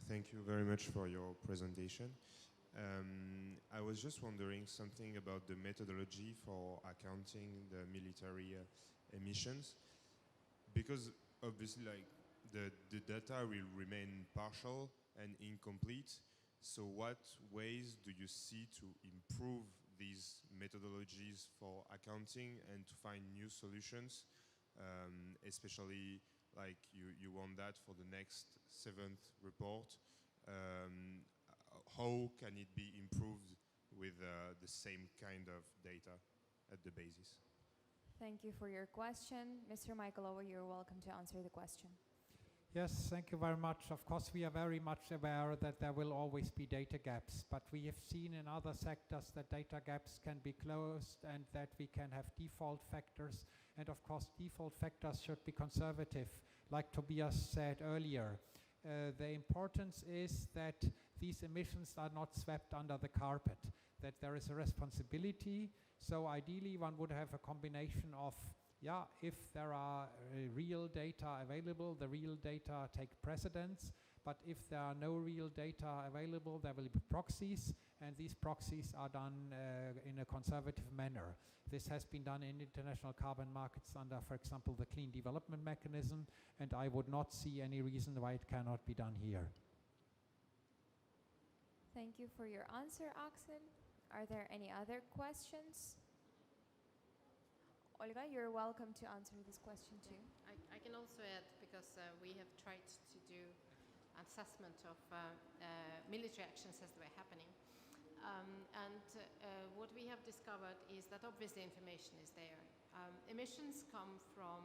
Thank you very much for your presentation. I was just wondering something about the methodology for accounting the military emissions, because obviously the data will remain partial and incomplete. So what ways do you see to improve these methodologies for accounting and to find new solutions, especially like you want that for the next 7th report? How can it be improved with the same kind of data at the basis? Thank you for your question. Mr. Michaelova, you're welcome to answer the question. Yes, thank you very much. Of course, we are very much aware that there will always be data gaps, but we have seen in other sectors that data gaps can be closed and that we can have default factors. And of course, default factors should be conservative, like Tobias said earlier. The importance is that these emissions are not swept under the carpet, that there is a responsibility. So ideally, one would have a combination of, if there are real data available, the real data take precedence. But if there are no real data available, there will be proxies, and these proxies are done in a conservative manner. This has been done in international carbon markets under, for example, the Clean Development Mechanism, and I would not see any reason why it cannot be done here. Thank you for your answer, Axel. Are there any other questions? Olga, you're welcome to answer this question too. I can also add, because we have tried to do assessment of military actions as they were happening. What we have discovered is that obviously information is there. Emissions come from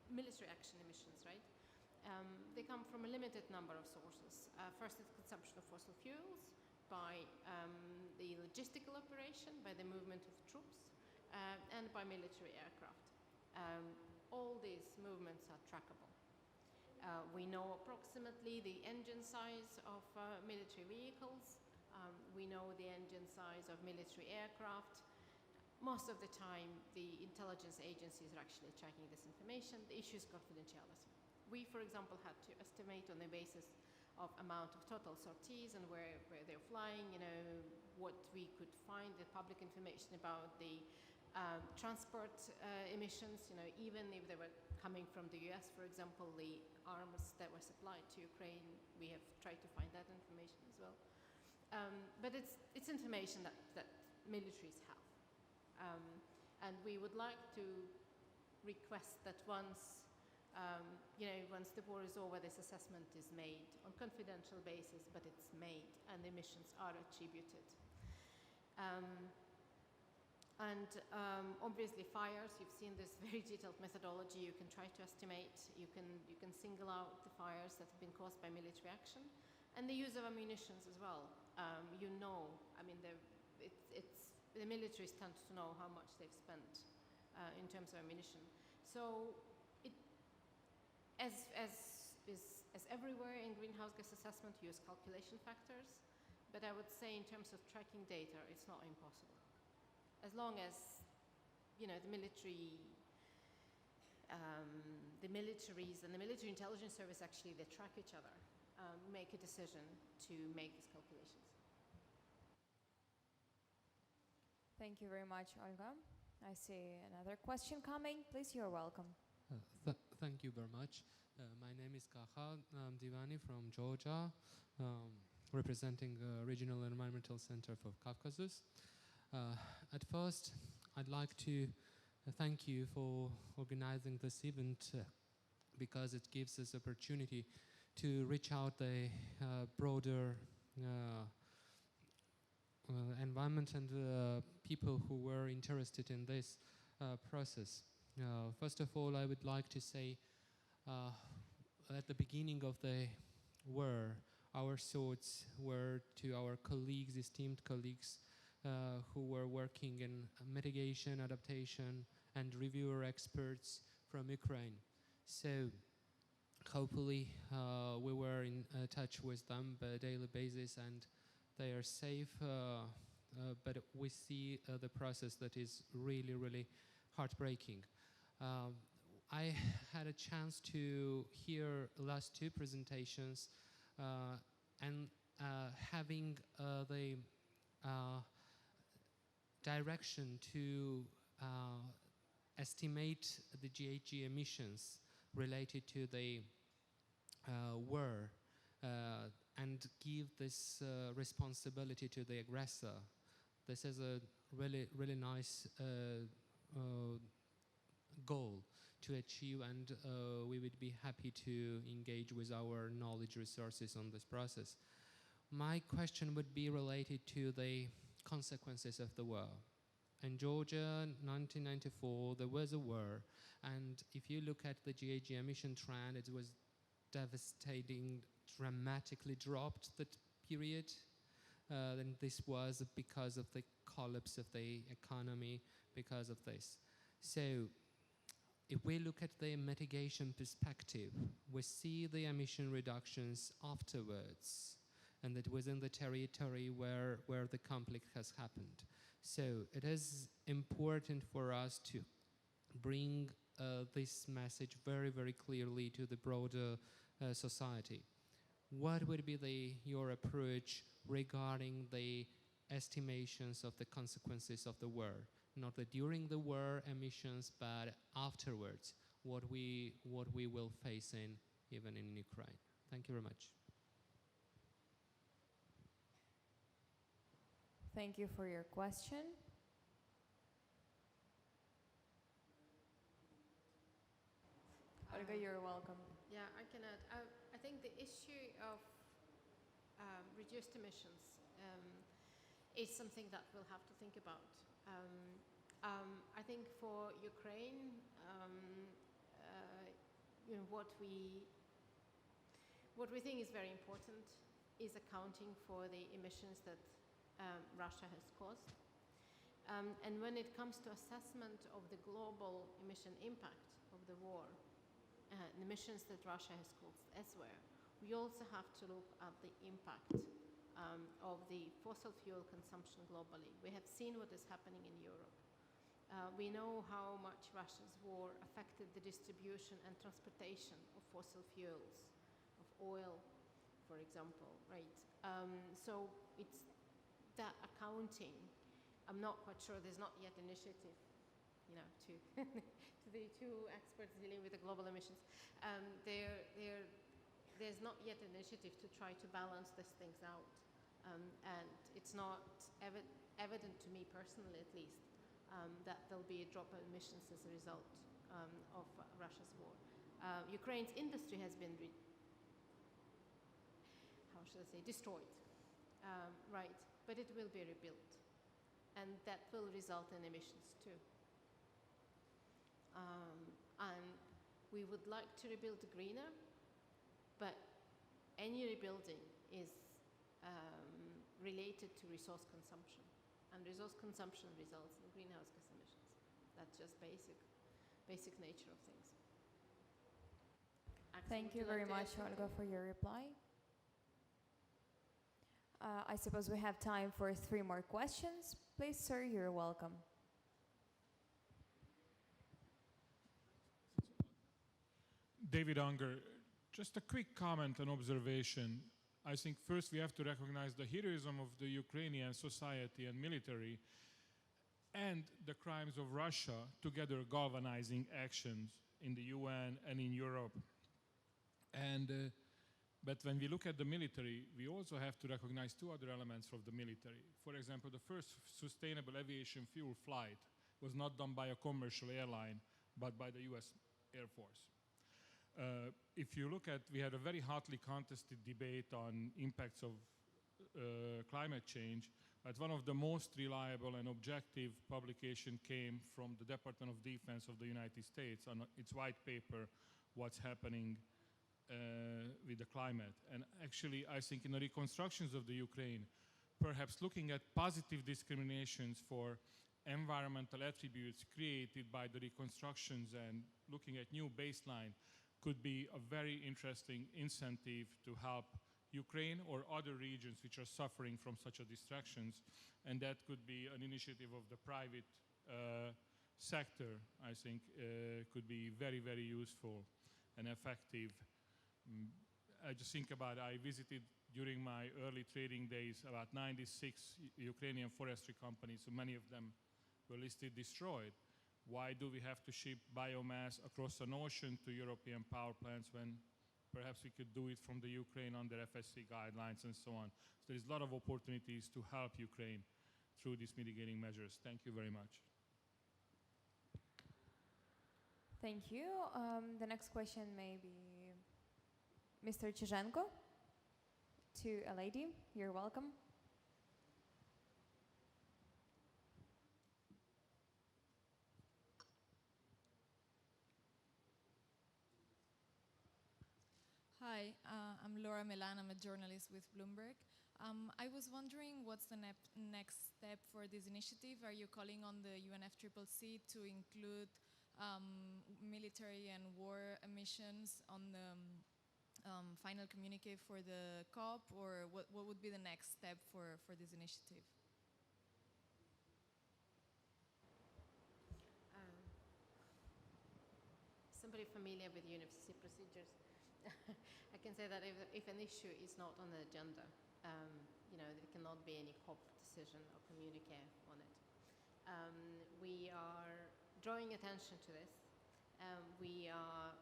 military action emissions, right? They come from a limited number of sources. First, it's consumption of fossil fuels by the logistical operation, by the movement of troops, and by military aircraft. All these movements are trackable. We know approximately the engine size of military vehicles. We know the engine size of military aircraft. Most of the time, the intelligence agencies are actually tracking this information. The issue is confidentiality. We, for example, had to estimate on the basis of amount of total sorties and where they're flying, what we could find, the public information about the transport emissions, even if they were coming from the US, for example, the arms that were supplied to Ukraine, we have tried to find that information as well. But it's information that militaries have. And we would like to request that once the war is over, this assessment is made on confidential basis, but it's made and the emissions are attributed. Obviously fires, you've seen this very detailed methodology. You can try to estimate, you can single out the fires that have been caused by military action, and the use of ammunitions as well. The militaries tend to know how much they've spent in terms of ammunition. So as everywhere in greenhouse gas assessment, use calculation factors, but I would say in terms of tracking data, it's not impossible. As long as, the militaries and the military intelligence service actually, they track each other, make a decision to make these calculations. Thank you very much, Olga. I see another question coming. Please, you're welcome. Thank you very much. My name is Kaha Divani from Georgia. representing Regional Environmental Center for Caucasus. At first, I'd like to thank you for organizing this event because it gives us opportunity to reach out the broader environment and people who were interested in this process. First of all, I would like to say at the beginning of the war, our thoughts were to our colleagues, esteemed colleagues, who were working in mitigation, adaptation, and reviewer experts from Ukraine. So hopefully we were in touch with them on a daily basis and they are safe, but we see the process that is really, really heartbreaking. I had a chance to hear last two presentations and having the direction to estimate the GHG emissions related to the war and give this responsibility to the aggressor. This is a really, really nice goal to achieve, and we would be happy to engage with our knowledge resources on this process. My question would be related to the consequences of the war. In Georgia, 1994, there was a war, and if you look at the GHG emission trend, it was devastating, dramatically dropped that period. And this was because of the collapse of the economy because of this. So if we look at the mitigation perspective, we see the emission reductions afterwards, and that within the territory where the conflict has happened. So it is important for us to bring this message very, very clearly to the broader society. What would be your approach regarding the estimations of the consequences of the war? Not the during the war emissions, but afterwards, what we will face even in Ukraine. Thank you very much. Thank you for your question. Olga, you're welcome. Yeah, I can add. I think the issue of reduced emissions is something that we'll have to think about. I think for Ukraine, what we think is very important is accounting for the emissions that Russia has caused. And when it comes to assessment of the global emission impact of the war, the emissions that Russia has caused elsewhere, we also have to look at the impact of the fossil fuel consumption globally. We have seen what is happening in Europe. We know how much Russia's war affected the distribution and transportation of fossil fuels, of oil, for example, right? So it's that accounting. I'm not quite sure, there's not yet initiative, to to the two experts dealing with the global emissions. There's not yet initiative to try to balance these things out. And it's not evident to me personally, at least, that there'll be a drop in emissions as a result of Russia's war. Ukraine's industry has been, destroyed, right? But it will be rebuilt, and that will result in emissions too. And we would like to rebuild greener, but any rebuilding is related to resource consumption, and resource consumption results in greenhouse gas emissions. That's just basic nature of things. Axel, Thank you very much, Olga, for your reply. I suppose we have time for 3 more questions. Please, sir, you're welcome. David Unger, just a quick comment and observation. I think first we have to recognize the heroism of the Ukrainian society and military and the crimes of Russia together galvanizing actions in the UN and in Europe. And But when we look at the military, we also have to recognize two other elements of the military. For example, the first sustainable aviation fuel flight was not done by a commercial airline, but by the US Air Force. If you look at, we had a very hotly contested debate on impacts of climate change, but one of the most reliable and objective publication came from the Department of Defense of the United States on its white paper, What's Happening with the Climate. And actually, I think in the reconstructions of the Ukraine, perhaps looking at positive discriminations for environmental attributes created by the reconstructions and looking at new baseline could be a very interesting incentive to help Ukraine or other regions which are suffering from such a distractions. And that could be an initiative of the private sector, I think, could be very, very useful and effective. I just think about, I visited during my early trading days about 96 Ukrainian forestry companies, so many of them were listed destroyed. Why do we have to ship biomass across an ocean to European power plants when perhaps we could do it from the Ukraine under FSC guidelines and so on? So there's a lot of opportunities to help Ukraine through these mitigating measures. Thank you very much. Thank you. The next question may be Mr. Chizhenko. To a lady, you're welcome. Hi, I'm Laura Milan. I'm a journalist with Bloomberg. I was wondering what's the next step for this initiative? Are you calling on the UNFCCC to include military and war emissions on the final communique for the COP, or what would be the next step for this initiative? Somebody familiar with UNFCCC procedures, I can say that if an issue is not on the agenda, there cannot be any COP decision or communique on it. We are drawing attention to this. We are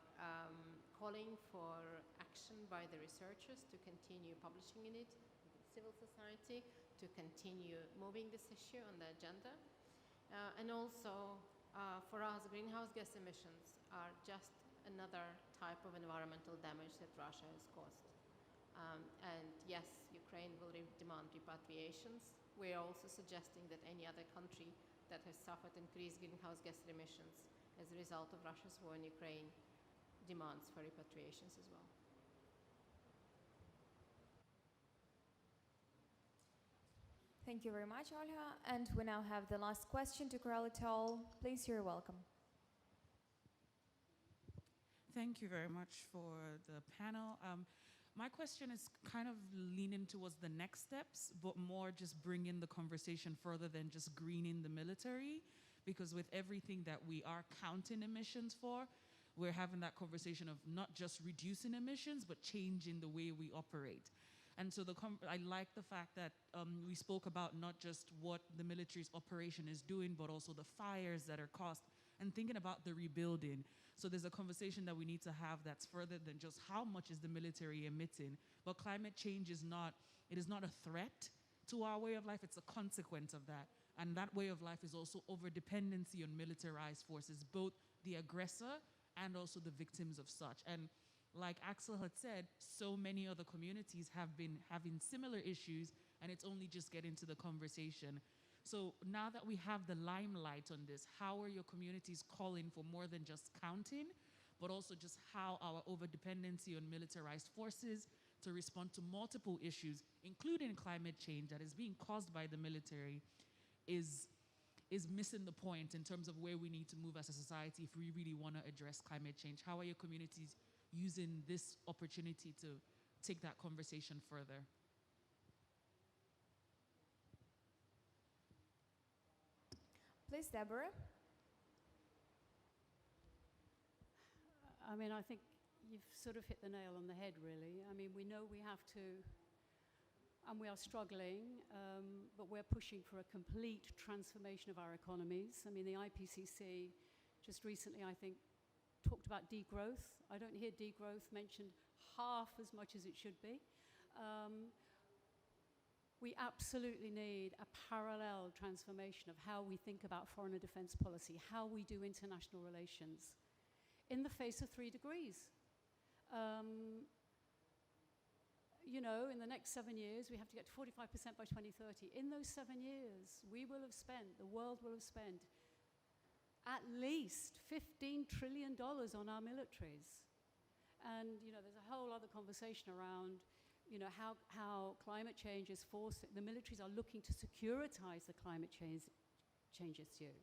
calling for action by the researchers to continue publishing in it, civil society to continue moving this issue on the agenda. And also, for us, greenhouse gas emissions are just another type of environmental damage that Russia has caused. And yes, Ukraine will demand repatriations. We are also suggesting that any other country that has suffered increased greenhouse gas emissions as a result of Russia's war in Ukraine demands for repatriations as well. Thank you very much, Olga. And we now have the last question to Corral et al. Please, you're welcome. Thank you very much for the panel. My question is kind of leaning towards the next steps, but more just bringing the conversation further than just greening the military, because with everything that we are counting emissions for, we're having that conversation of not just reducing emissions, but changing the way we operate. And so I like the fact that we spoke about not just what the military's operation is doing, but also the fires that are caused, and thinking about the rebuilding. So there's a conversation that we need to have that's further than just how much is the military emitting. But climate change is not a threat to our way of life, it's a consequence of that. And that way of life is also over-dependency on militarized forces, both the aggressor and also the victims of such. And like Axel had said, so many other communities have been having similar issues, and it's only just getting to the conversation. So now that we have the limelight on this, how are your communities calling for more than just counting, but also just how our overdependency on militarized forces to respond to multiple issues, including climate change that is being caused by the military, is missing the point in terms of where we need to move as a society if we really want to address climate change? How are your communities using this opportunity to take that conversation further? Please, Deborah. I mean, I think you've sort of hit the nail on the head, really. I mean, we know we have to, and we are struggling, but we're pushing for a complete transformation of our economies. I mean, the IPCC just recently, I think, talked about degrowth. I don't hear degrowth mentioned half as much as it should be. We absolutely need a parallel transformation of how we think about foreign and defense policy, how we do international relations, in the face of 3 degrees. You know, in the next 7 years, we have to get to 45% by 2030. In those 7 years, we will have spent, the world will have spent, at least $15 trillion on our militaries. And, you know, there's a whole other conversation around, you know, how climate change is forced, the militaries are looking to securitize the climate change issue.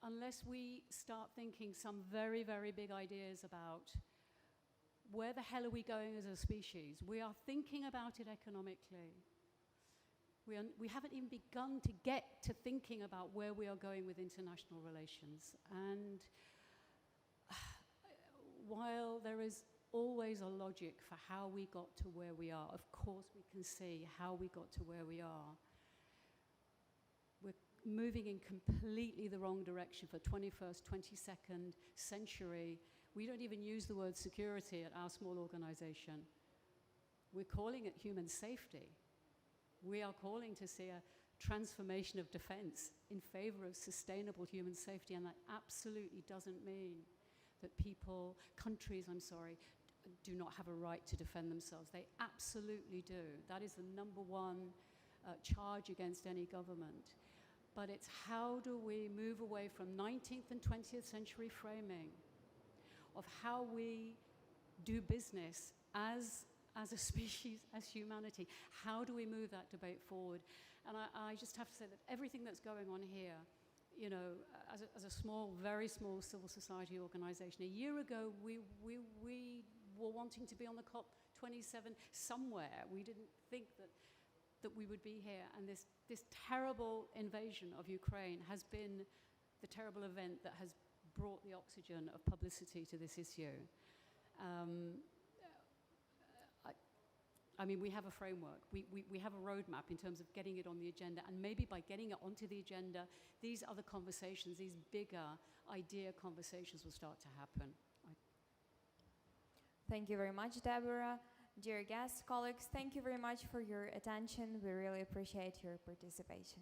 Unless we start thinking some very, very big ideas about where the hell are we going as a species, we are thinking about it economically. We haven't even begun to get to thinking about where we are going with international relations. And while there is always a logic for how we got to where we are, of course we can see how we got to where we are. We're moving in completely the wrong direction for 21st, 22nd century. We don't even use the word security at our small organization. We're calling it human safety. We are calling to see a transformation of defense in favor of sustainable human safety, and that absolutely doesn't mean that countries, do not have a right to defend themselves. They absolutely do. That is the number one charge against any government. But it's how do we move away from 19th and 20th century framing of how we do business as a species, as humanity. How do we move that debate forward? And I just have to say that everything that's going on here, you know, as a small, very small civil society organization, a year ago we were wanting to be on the COP27 somewhere. We didn't think that we would be here. And this terrible invasion of Ukraine has been the terrible event that has brought the oxygen of publicity to this issue. I mean, we have a framework. We have a roadmap in terms of getting it on the agenda, and maybe by getting it onto the agenda, these other conversations, these bigger idea conversations will start to happen. Thank you very much, Deborah. Dear guests, colleagues, thank you very much for your attention. We really appreciate your participation.